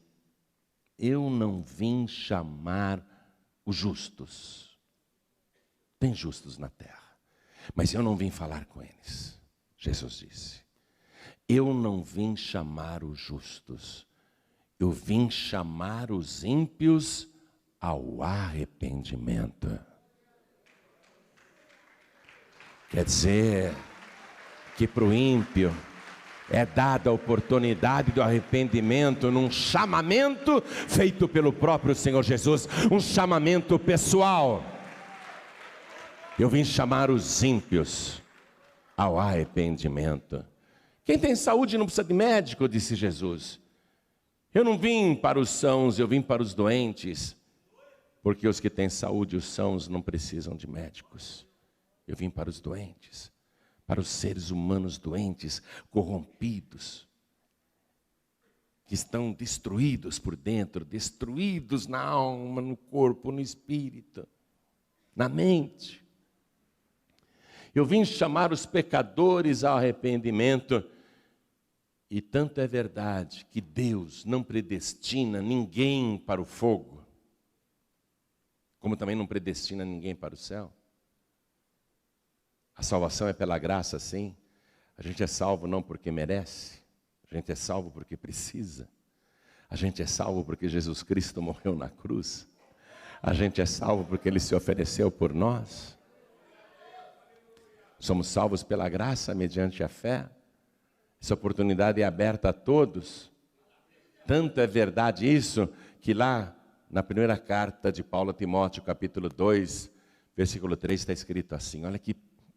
eu não vim chamar os justos. Tem justos na terra, mas eu não vim falar com eles. Jesus disse: eu não vim chamar os justos, eu vim chamar os ímpios ao arrependimento. Quer dizer que para o ímpio é dada a oportunidade do arrependimento num chamamento feito pelo próprio Senhor Jesus, um chamamento pessoal. Eu vim chamar os ímpios ao arrependimento. Quem tem saúde não precisa de médico, disse Jesus. Eu não vim para os sãos, eu vim para os doentes, porque os que têm saúde, os sãos, não precisam de médicos. Eu vim para os doentes, para os seres humanos doentes, corrompidos, que estão destruídos por dentro, destruídos na alma, no corpo, no espírito, na mente. Eu vim chamar os pecadores ao arrependimento. E tanto é verdade que Deus não predestina ninguém para o fogo, como também não predestina ninguém para o céu. A salvação é pela graça, sim. A gente é salvo não porque merece, a gente é salvo porque precisa. A gente é salvo porque Jesus Cristo morreu na cruz. A gente é salvo porque Ele se ofereceu por nós. Somos salvos pela graça mediante a fé. Essa oportunidade é aberta a todos. Tanto é verdade isso, que lá na primeira carta de Paulo a Timóteo, capítulo 2, versículo 3, está escrito assim, olha que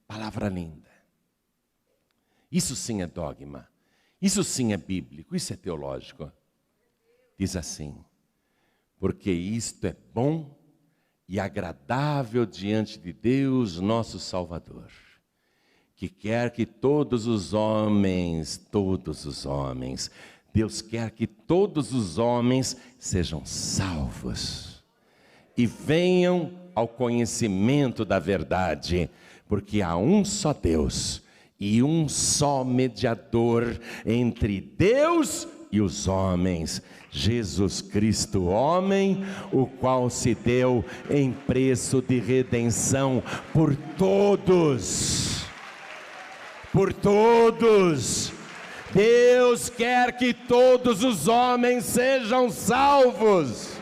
palavra linda. Isso sim é dogma, isso sim é bíblico, isso é teológico. Diz assim: porque isto é bom e agradável diante de Deus, nosso Salvador, que quer que todos os homens, Deus quer que todos os homens sejam salvos e venham ao conhecimento da verdade, porque há um só Deus e um só mediador entre Deus e os homens, Jesus Cristo, homem, o qual se deu em preço de redenção por todos. Por todos. Deus quer que todos os homens sejam salvos.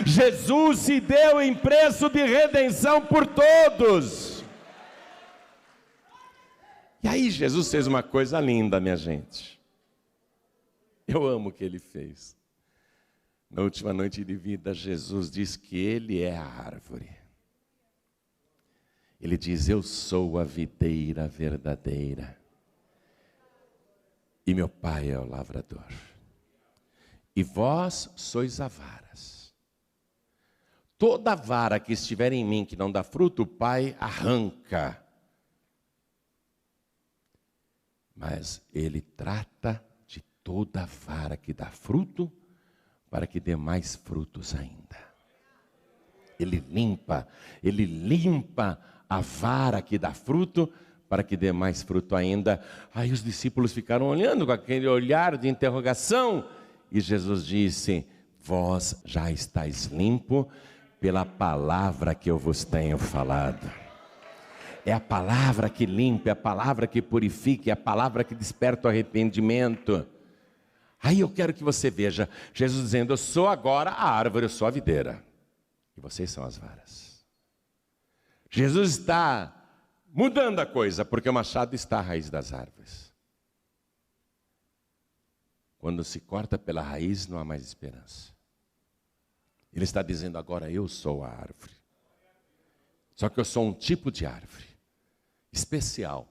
Jesus se deu em preço de redenção por todos. E aí Jesus fez uma coisa linda, minha gente. Eu amo o que Ele fez. Na última noite de vida, Jesus diz que Ele é a árvore. Ele diz: eu sou a videira verdadeira, e meu Pai é o lavrador, e vós sois as varas. Toda vara que estiver em mim que não dá fruto, o Pai arranca. Mas Ele trata de toda vara que dá fruto, para que dê mais frutos ainda. Ele limpa a vara que dá fruto, para que dê mais fruto ainda. Aí os discípulos ficaram olhando com aquele olhar de interrogação, e Jesus disse: vós já estáis limpo pela palavra que eu vos tenho falado. É a palavra que limpa, é a palavra que purifica, é a palavra que desperta o arrependimento. Aí eu quero que você veja Jesus dizendo: eu sou agora a árvore, eu sou a videira, e vocês são as varas. Jesus está mudando a coisa, porque o machado está à raiz das árvores. Quando se corta pela raiz, não há mais esperança. Ele está dizendo: agora eu sou a árvore. Só que eu sou um tipo de árvore especial,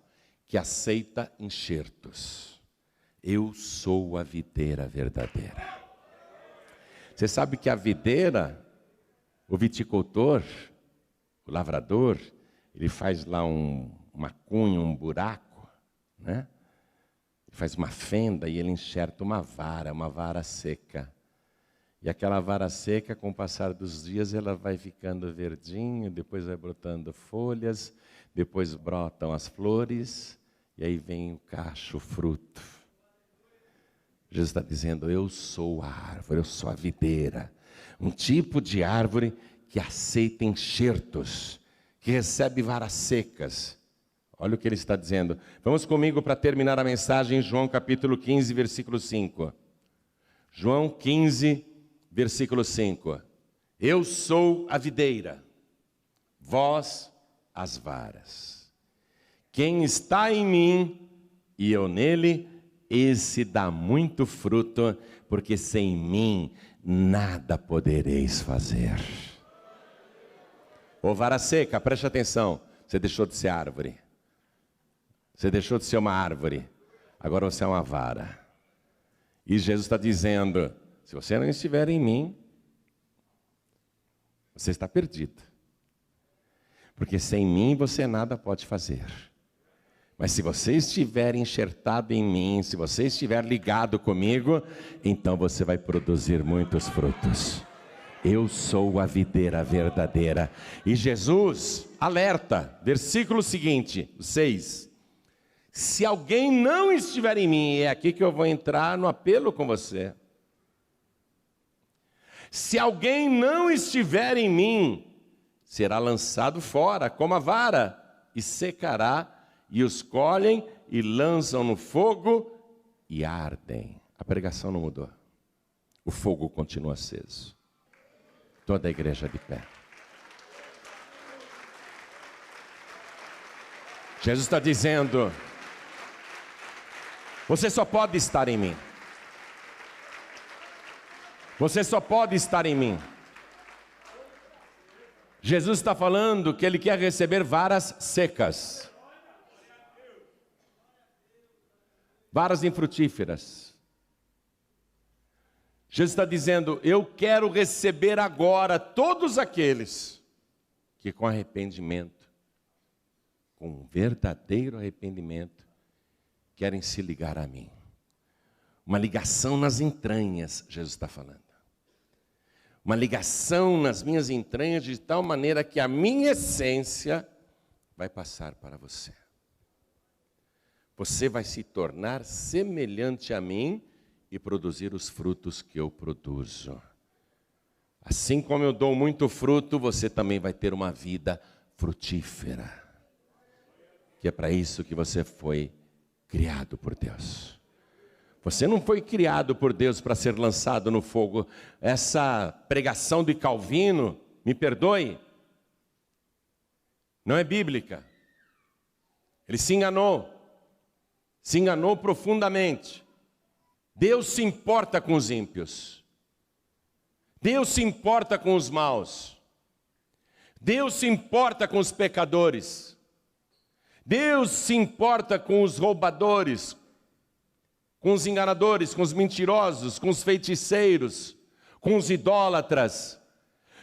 que aceita enxertos. Eu sou a videira verdadeira. Você sabe que a videira, o viticultor, o lavrador, ele faz lá uma cunha, um buraco, né? Ele faz uma fenda e ele enxerta uma vara seca. E aquela vara seca, com o passar dos dias, ela vai ficando verdinha, depois vai brotando folhas, depois brotam as flores, e aí vem o cacho, o fruto. Jesus está dizendo: eu sou a árvore, eu sou a videira. Um tipo de árvore que aceita enxertos, que recebe varas secas. Olha o que ele está dizendo. Vamos comigo para terminar a mensagem em João capítulo 15, versículo 5. João 15, versículo 5. Eu sou a videira, vós as varas. Quem está em mim e eu nele, esse dá muito fruto, porque sem mim nada podereis fazer. Ô vara seca, preste atenção. Você deixou de ser árvore. Você deixou de ser uma árvore. Agora você é uma vara. E Jesus está dizendo: se você não estiver em mim, você está perdido. Porque sem mim você nada pode fazer. Mas se você estiver enxertado em mim, se você estiver ligado comigo, então você vai produzir muitos frutos. Eu sou a videira verdadeira. E Jesus alerta, versículo seguinte, 6. Se alguém não estiver em mim, é aqui que eu vou entrar no apelo com você. Se alguém não estiver em mim, será lançado fora como a vara e secará, e os colhem e lançam no fogo e ardem. A pregação não mudou. O fogo continua aceso. Toda a igreja de pé. Jesus está dizendo: você só pode estar em mim. Você só pode estar em mim. Jesus está falando que Ele quer receber varas secas. Varas infrutíferas. Jesus está dizendo: eu quero receber agora todos aqueles que com arrependimento, com verdadeiro arrependimento, querem se ligar a mim. Uma ligação nas entranhas, Jesus está falando. Uma ligação nas minhas entranhas de tal maneira que a minha essência vai passar para você. Você vai se tornar semelhante a mim e produzir os frutos que eu produzo. Assim como eu dou muito fruto, você também vai ter uma vida frutífera. Que é para isso que você foi criado por Deus. Você não foi criado por Deus para ser lançado no fogo. Essa pregação de Calvino, me perdoe, não é bíblica. Ele se enganou profundamente. Deus se importa com os ímpios. Deus se importa com os maus. Deus se importa com os pecadores. Deus se importa com os roubadores, com os enganadores, com os mentirosos, com os feiticeiros, com os idólatras.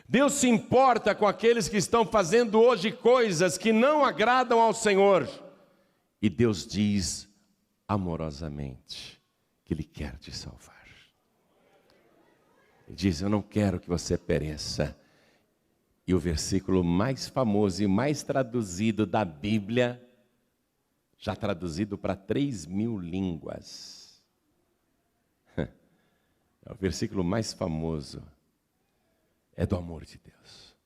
Deus se importa com aqueles que estão fazendo hoje coisas que não agradam ao Senhor. E Deus diz amorosamente que Ele quer te salvar. Ele diz: eu não quero que você pereça. E o versículo mais famoso e mais traduzido da Bíblia, já traduzido para 3.000 línguas. É o versículo mais famoso. É do amor de Deus.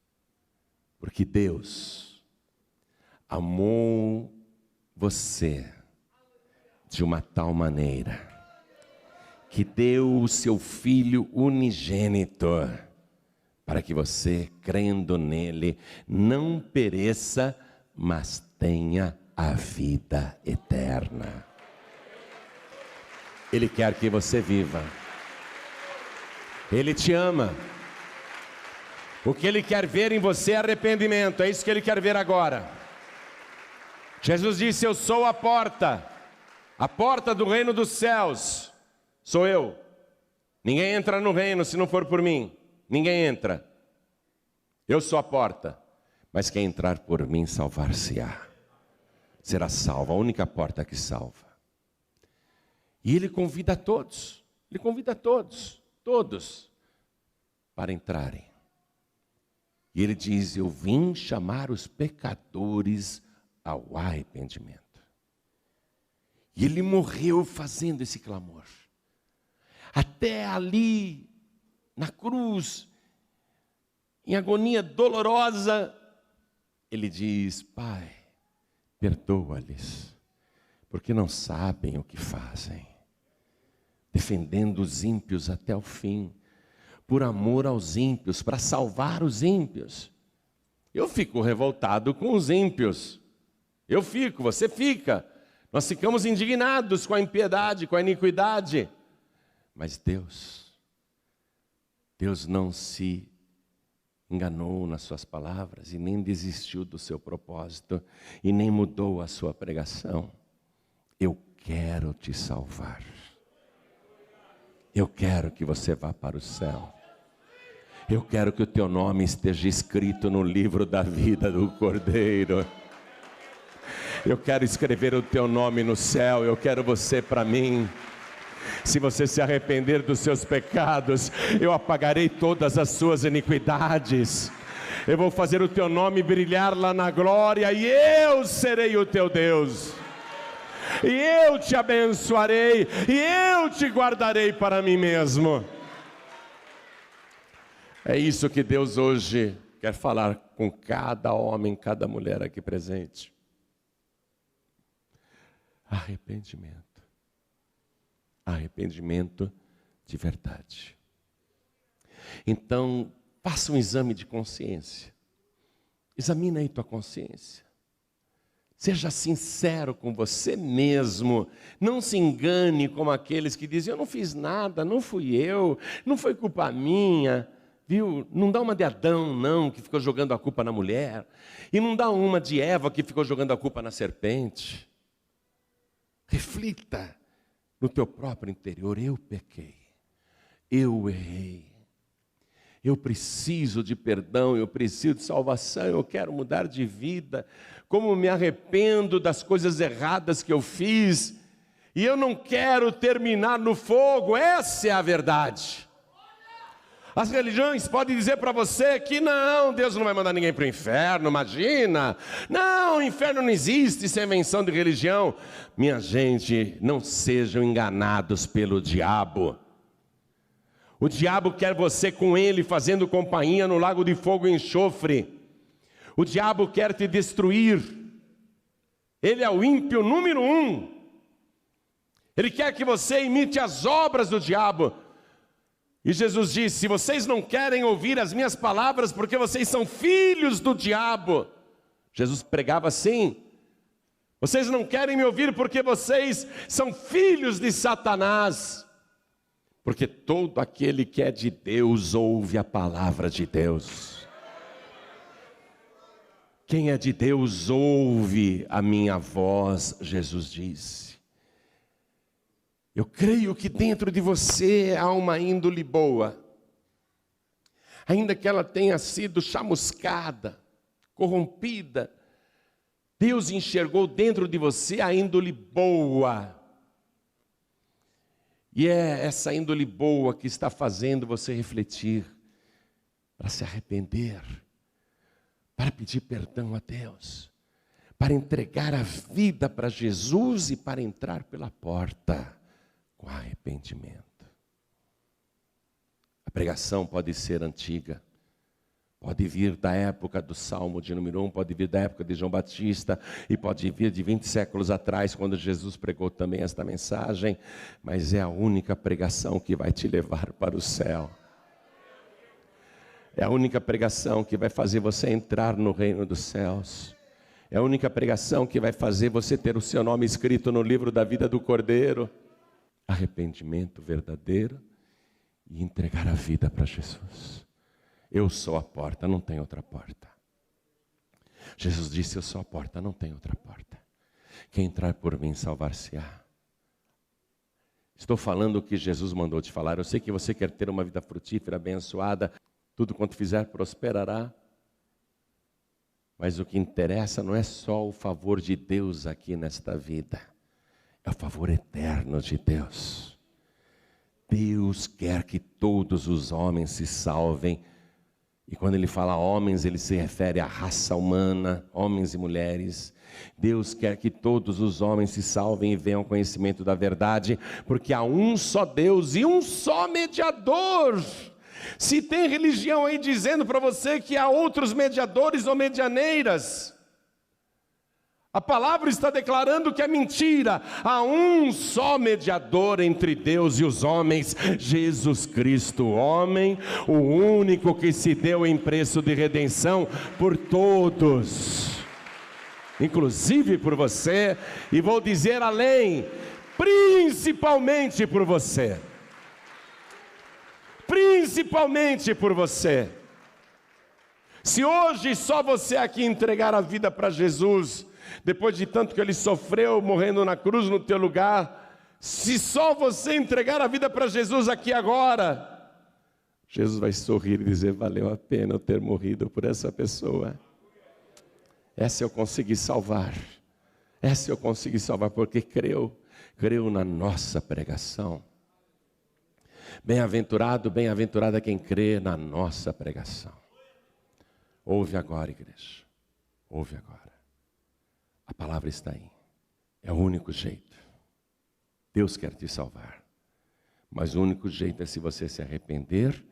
Porque Deus amou você de uma tal maneira que deu o seu Filho unigênito, para que você, crendo nele, não pereça, mas tenha a vida eterna. Ele quer que você viva. Ele te ama. O que Ele quer ver em você é arrependimento. É isso que Ele quer ver agora. Jesus disse: eu sou a porta do reino dos céus. Sou eu. Ninguém entra no reino se não for por mim. Ninguém entra. Eu sou a porta. Mas quem entrar por mim salvar-se-á. Será salvo. A única porta que salva. E Ele convida a todos. Ele convida a todos. Todos. Para entrarem. E Ele diz: eu vim chamar os pecadores ao arrependimento. E Ele morreu fazendo esse clamor. Até ali, na cruz, em agonia dolorosa, Ele diz: Pai, perdoa-lhes, porque não sabem o que fazem. Defendendo os ímpios até o fim, por amor aos ímpios, para salvar os ímpios. Eu fico revoltado com os ímpios. Eu fico, você fica. Nós ficamos indignados com a impiedade, com a iniquidade. Mas Deus não se enganou nas suas palavras e nem desistiu do seu propósito e nem mudou a sua pregação. Eu quero te salvar. Eu quero que você vá para o céu. Eu quero que o teu nome esteja escrito no livro da vida do Cordeiro. Eu quero escrever o teu nome no céu. Eu quero você para mim. Se você se arrepender dos seus pecados, eu apagarei todas as suas iniquidades. Eu vou fazer o teu nome brilhar lá na glória e eu serei o teu Deus. E eu te abençoarei e eu te guardarei para mim mesmo. É isso que Deus hoje quer falar com cada homem, cada mulher aqui presente. Arrependimento. Arrependimento de verdade. Então, faça um exame de consciência. Examina aí tua consciência. Seja sincero com você mesmo. Não se engane como aqueles que dizem: eu não fiz nada, não fui eu, não foi culpa minha. Viu? Não dá uma de Adão, não, que ficou jogando a culpa na mulher. E não dá uma de Eva que ficou jogando a culpa na serpente. Reflita no teu próprio interior: eu pequei, eu errei, eu preciso de perdão, eu preciso de salvação, eu quero mudar de vida. Como me arrependo das coisas erradas que eu fiz, e eu não quero terminar no fogo. Essa é a verdade. As religiões podem dizer para você que não, Deus não vai mandar ninguém para o inferno, imagina. Não, o inferno não existe, isso é invenção de religião. Minha gente, não sejam enganados pelo diabo. O diabo quer você com ele, fazendo companhia no lago de fogo e enxofre. O diabo quer te destruir. Ele é o ímpio número 1. Ele quer que você imite as obras do diabo. E Jesus disse: se vocês não querem ouvir as minhas palavras, porque vocês são filhos do diabo. Jesus pregava assim: vocês não querem me ouvir porque vocês são filhos de Satanás. Porque todo aquele que é de Deus ouve a palavra de Deus. Quem é de Deus ouve a minha voz, Jesus disse. Eu creio que dentro de você há uma índole boa. Ainda que ela tenha sido chamuscada, corrompida, Deus enxergou dentro de você a índole boa. E é essa índole boa que está fazendo você refletir, para se arrepender, para pedir perdão a Deus, para entregar a vida para Jesus e para entrar pela porta com arrependimento. A pregação pode ser antiga, Pode vir da época do Salmo de número 1, pode vir da época de João Batista, e pode vir de 20 séculos atrás, quando Jesus pregou também esta mensagem, mas é a única pregação que vai te levar para o céu. É a única pregação que vai fazer você entrar no reino dos céus. É a única pregação que vai fazer você ter o seu nome escrito no livro da vida do Cordeiro. Arrependimento verdadeiro e entregar a vida para Jesus. Eu sou a porta, não tem outra porta. Jesus disse, eu sou a porta, não tem outra porta. Quem entrar por mim salvar-se-á. Estou falando o que Jesus mandou te falar. Eu sei que você quer ter uma vida frutífera, abençoada. Tudo quanto fizer prosperará. Mas o que interessa não é só o favor de Deus aqui nesta vida. É o favor eterno de Deus. Deus quer que todos os homens se salvem. E quando ele fala homens, ele se refere à raça humana, homens e mulheres. Deus quer que todos os homens se salvem e venham ao conhecimento da verdade, porque há um só Deus e um só mediador. Se tem religião aí dizendo para você que há outros mediadores ou medianeiras, a palavra está declarando que é mentira. Há um só mediador entre Deus e os homens, Jesus Cristo, homem, o único que se deu em preço de redenção por todos, inclusive por você, e vou dizer além, principalmente por você. Principalmente por você. Se hoje só você aqui entregar a vida para Jesus, depois de tanto que ele sofreu, morrendo na cruz no teu lugar, se só você entregar a vida para Jesus aqui agora, Jesus vai sorrir e dizer, valeu a pena eu ter morrido por essa pessoa. Essa eu consegui salvar. Essa eu consegui salvar porque creu na nossa pregação. Bem-aventurado, bem-aventurada quem crê na nossa pregação. Ouve agora, igreja. Ouve agora. A palavra está aí. É o único jeito. Deus quer te salvar. Mas o único jeito é se você se arrepender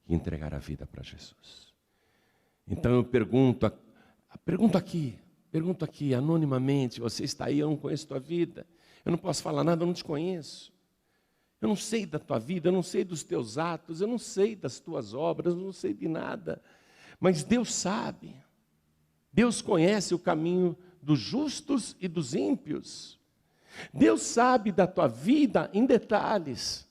e entregar a vida para Jesus. Então eu pergunto aqui, anonimamente, você está aí, eu não conheço tua vida. Eu não posso falar nada, eu não te conheço. Eu não sei da tua vida, eu não sei dos teus atos, eu não sei das tuas obras, eu não sei de nada. Mas Deus sabe. Deus conhece o caminho dos justos e dos ímpios. Deus sabe da tua vida em detalhes.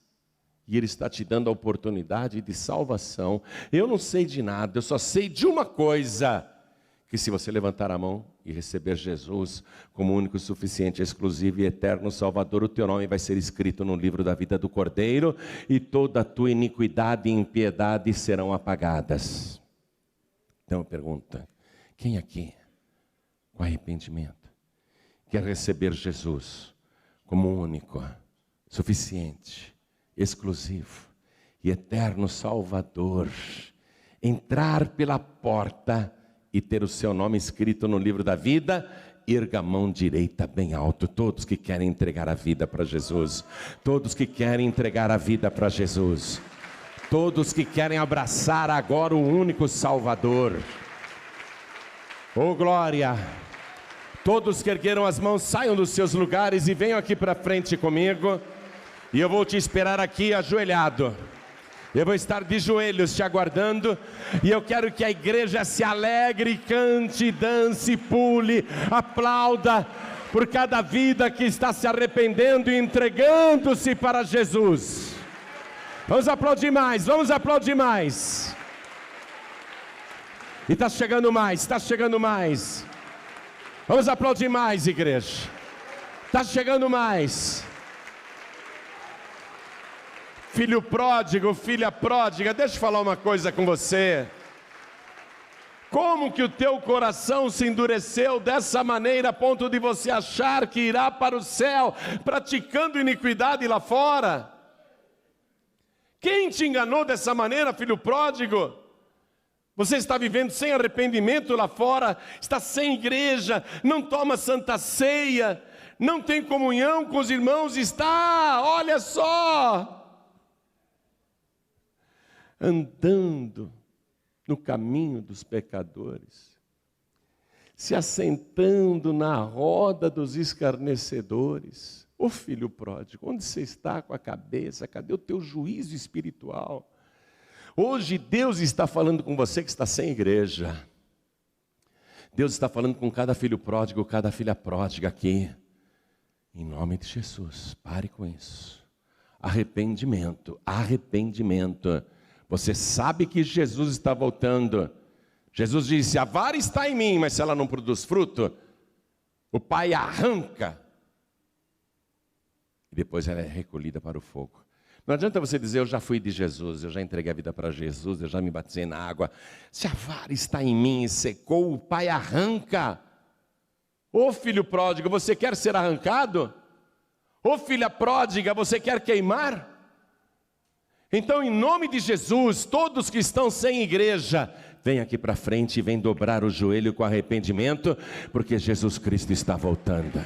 E Ele está te dando a oportunidade de salvação. Eu não sei de nada, eu só sei de uma coisa. Que se você levantar a mão e receber Jesus como único, suficiente, exclusivo e eterno Salvador, o teu nome vai ser escrito no livro da vida do Cordeiro, e toda a tua iniquidade e impiedade serão apagadas. Então pergunta, quem aqui, com arrependimento, quer receber Jesus como único, suficiente, exclusivo e eterno Salvador, entrar pela porta e ter o seu nome escrito no livro da vida? Erga a mão direita bem alto, todos que querem entregar a vida para Jesus, todos que querem entregar a vida para Jesus, todos que querem abraçar agora o único Salvador. Oh glória! Todos que ergueram as mãos, saiam dos seus lugares e venham aqui para frente comigo, e eu vou te esperar aqui ajoelhado. Eu vou estar de joelhos te aguardando, e eu quero que a igreja se alegre, cante, dance, pule, aplauda por cada vida que está se arrependendo e entregando-se para Jesus. Vamos aplaudir mais, vamos aplaudir mais. E está chegando mais, está chegando mais. Vamos aplaudir mais, igreja. Está chegando mais. Filho pródigo, filha pródiga, deixa eu falar uma coisa com você. Como que o teu coração se endureceu dessa maneira a ponto de você achar que irá para o céu praticando iniquidade lá fora? Quem te enganou dessa maneira, filho pródigo? Você está vivendo sem arrependimento lá fora, está sem igreja, não toma santa ceia, não tem comunhão com os irmãos, está, olha só, andando no caminho dos pecadores, se assentando na roda dos escarnecedores. Ô filho pródigo, onde você está com a cabeça? Cadê o teu juízo espiritual? Hoje Deus está falando com você que está sem igreja. Deus está falando com cada filho pródigo, cada filha pródiga aqui. Em nome de Jesus, pare com isso. Arrependimento, arrependimento. Você sabe que Jesus está voltando. Jesus disse, a vara está em mim, mas se ela não produz fruto, o Pai arranca. E depois ela é recolhida para o fogo. Não adianta você dizer, eu já fui de Jesus, eu já entreguei a vida para Jesus, eu já me batizei na água. Se a vara está em mim e secou, o Pai arranca. Ô filho pródigo, você quer ser arrancado? Ô filha pródiga, você quer queimar? Então, em nome de Jesus, todos que estão sem igreja, vem aqui para frente e vem dobrar o joelho com arrependimento, porque Jesus Cristo está voltando.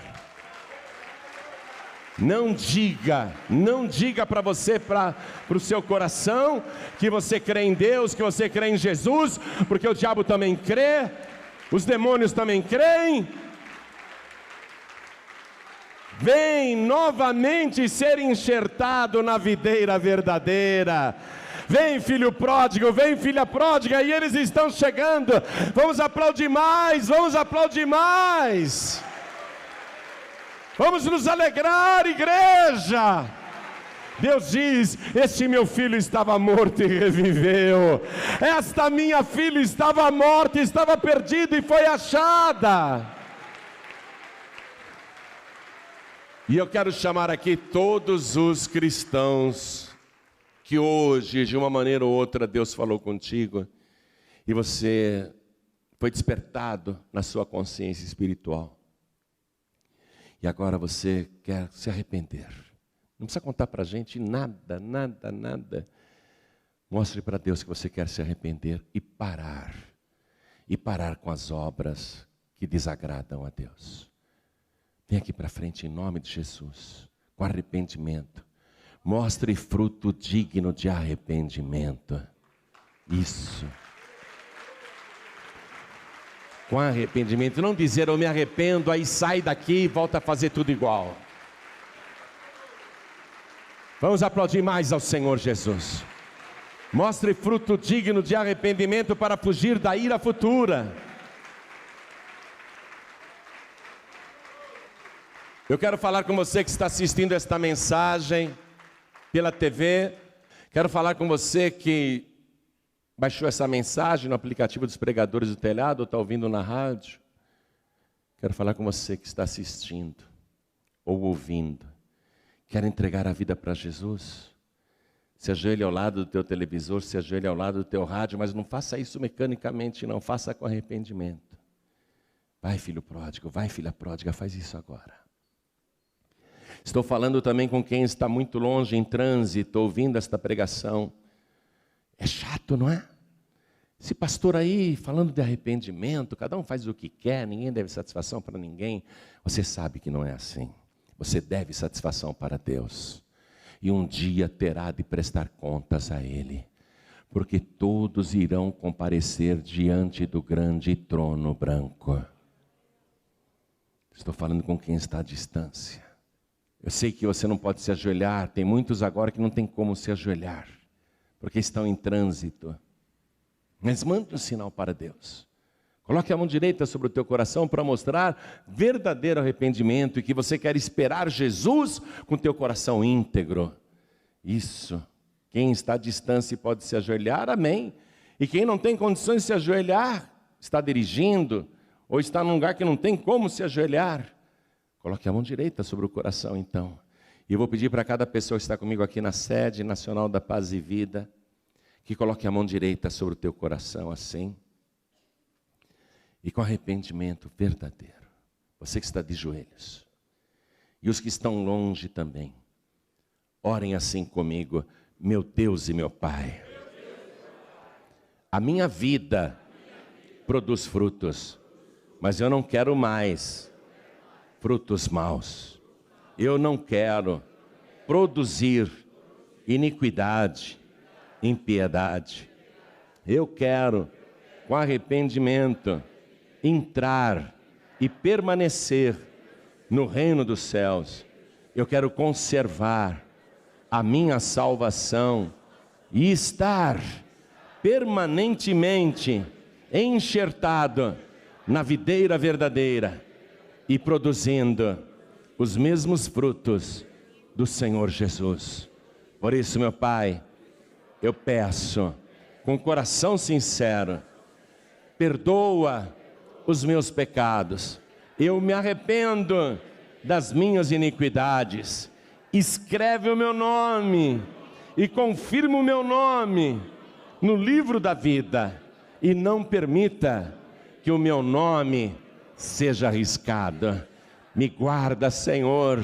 Não diga para você, para o seu coração, que você crê em Deus, que você crê em Jesus, porque o diabo também crê, os demônios também creem. Vem novamente ser enxertado na videira verdadeira. Vem filho pródigo, vem filha pródiga, e eles estão chegando. Vamos aplaudir mais, vamos aplaudir mais. Vamos nos alegrar, igreja. Deus diz, este meu filho estava morto e reviveu. Esta minha filha estava morta, estava perdida e foi achada. E eu quero chamar aqui todos os cristãos que hoje, de uma maneira ou outra, Deus falou contigo e você foi despertado na sua consciência espiritual. E agora você quer se arrepender. Não precisa contar para a gente nada. Mostre para Deus que você quer se arrepender e parar. E parar com as obras que desagradam a Deus. Vem aqui para frente em nome de Jesus, com arrependimento. Mostre fruto digno de arrependimento. Isso. Com arrependimento, não dizer eu me arrependo, aí sai daqui e volta a fazer tudo igual. Vamos aplaudir mais ao Senhor Jesus. Mostre fruto digno de arrependimento para fugir da ira futura. Eu quero falar com você que está assistindo esta mensagem pela TV. Quero falar com você que baixou essa mensagem no aplicativo dos pregadores do telhado, ou está ouvindo na rádio. Quero falar com você que está assistindo ou ouvindo. Quer entregar a vida para Jesus? Se ajoelhe ao lado do teu televisor, se ajoelhe ao lado do teu rádio, mas não faça isso mecanicamente, não. Faça com arrependimento. Vai, filho pródigo, vai, filha pródiga, faz isso agora. Estou falando também com quem está muito longe, em trânsito, ouvindo esta pregação. É chato, não é? Esse pastor aí, falando de arrependimento, cada um faz o que quer, ninguém deve satisfação para ninguém. Você sabe que não é assim. Você deve satisfação para Deus. E um dia terá de prestar contas a Ele. Porque todos irão comparecer diante do grande trono branco. Estou falando com quem está à distância. Eu sei que você não pode se ajoelhar, tem muitos agora que não tem como se ajoelhar, porque estão em trânsito. Mas mande um sinal para Deus. Coloque a mão direita sobre o teu coração para mostrar verdadeiro arrependimento e que você quer esperar Jesus com o teu coração íntegro. Isso. Quem está à distância e pode se ajoelhar, amém. E quem não tem condições de se ajoelhar, está dirigindo, ou está num lugar que não tem como se ajoelhar, coloque a mão direita sobre o coração então. E eu vou pedir para cada pessoa que está comigo aqui na sede nacional da Paz e Vida, que coloque a mão direita sobre o teu coração assim. E com arrependimento verdadeiro. Você que está de joelhos. E os que estão longe também. Orem assim comigo. Meu Deus e meu Pai. A minha vida produz frutos. Mas eu não quero mais frutos maus. Eu não quero produzir iniquidade, impiedade. Eu quero com arrependimento, entrar e permanecer no reino dos céus. Eu quero conservar a minha salvação e estar permanentemente enxertado na videira verdadeira e produzindo os mesmos frutos do Senhor Jesus. Por isso, meu Pai, eu peço com coração sincero, perdoa os meus pecados. Eu me arrependo das minhas iniquidades. Escreve o meu nome e confirma o meu nome no livro da vida, e não permita que o meu nome seja arriscado. Me guarda, Senhor,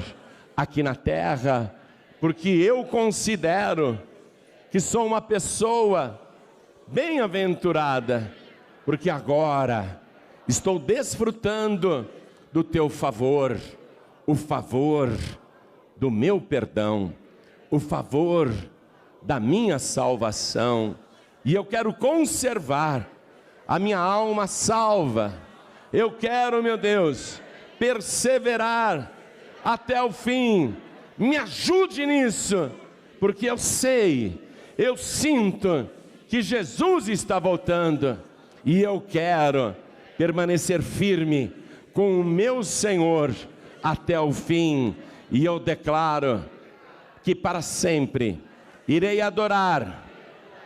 aqui na terra, porque eu considero que sou uma pessoa bem-aventurada, porque agora estou desfrutando do teu favor, o favor do meu perdão, o favor da minha salvação, e eu quero conservar a minha alma salva. Eu quero, meu Deus, perseverar até o fim. Me ajude nisso, porque eu sei, eu sinto que Jesus está voltando, e eu quero permanecer firme com o meu Senhor até o fim. E eu declaro que para sempre irei adorar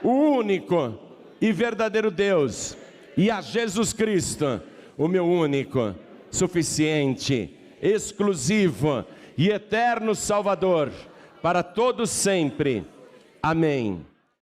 o único e verdadeiro Deus, e a Jesus Cristo, o meu único, suficiente, exclusivo e eterno Salvador, para todos sempre. Amém.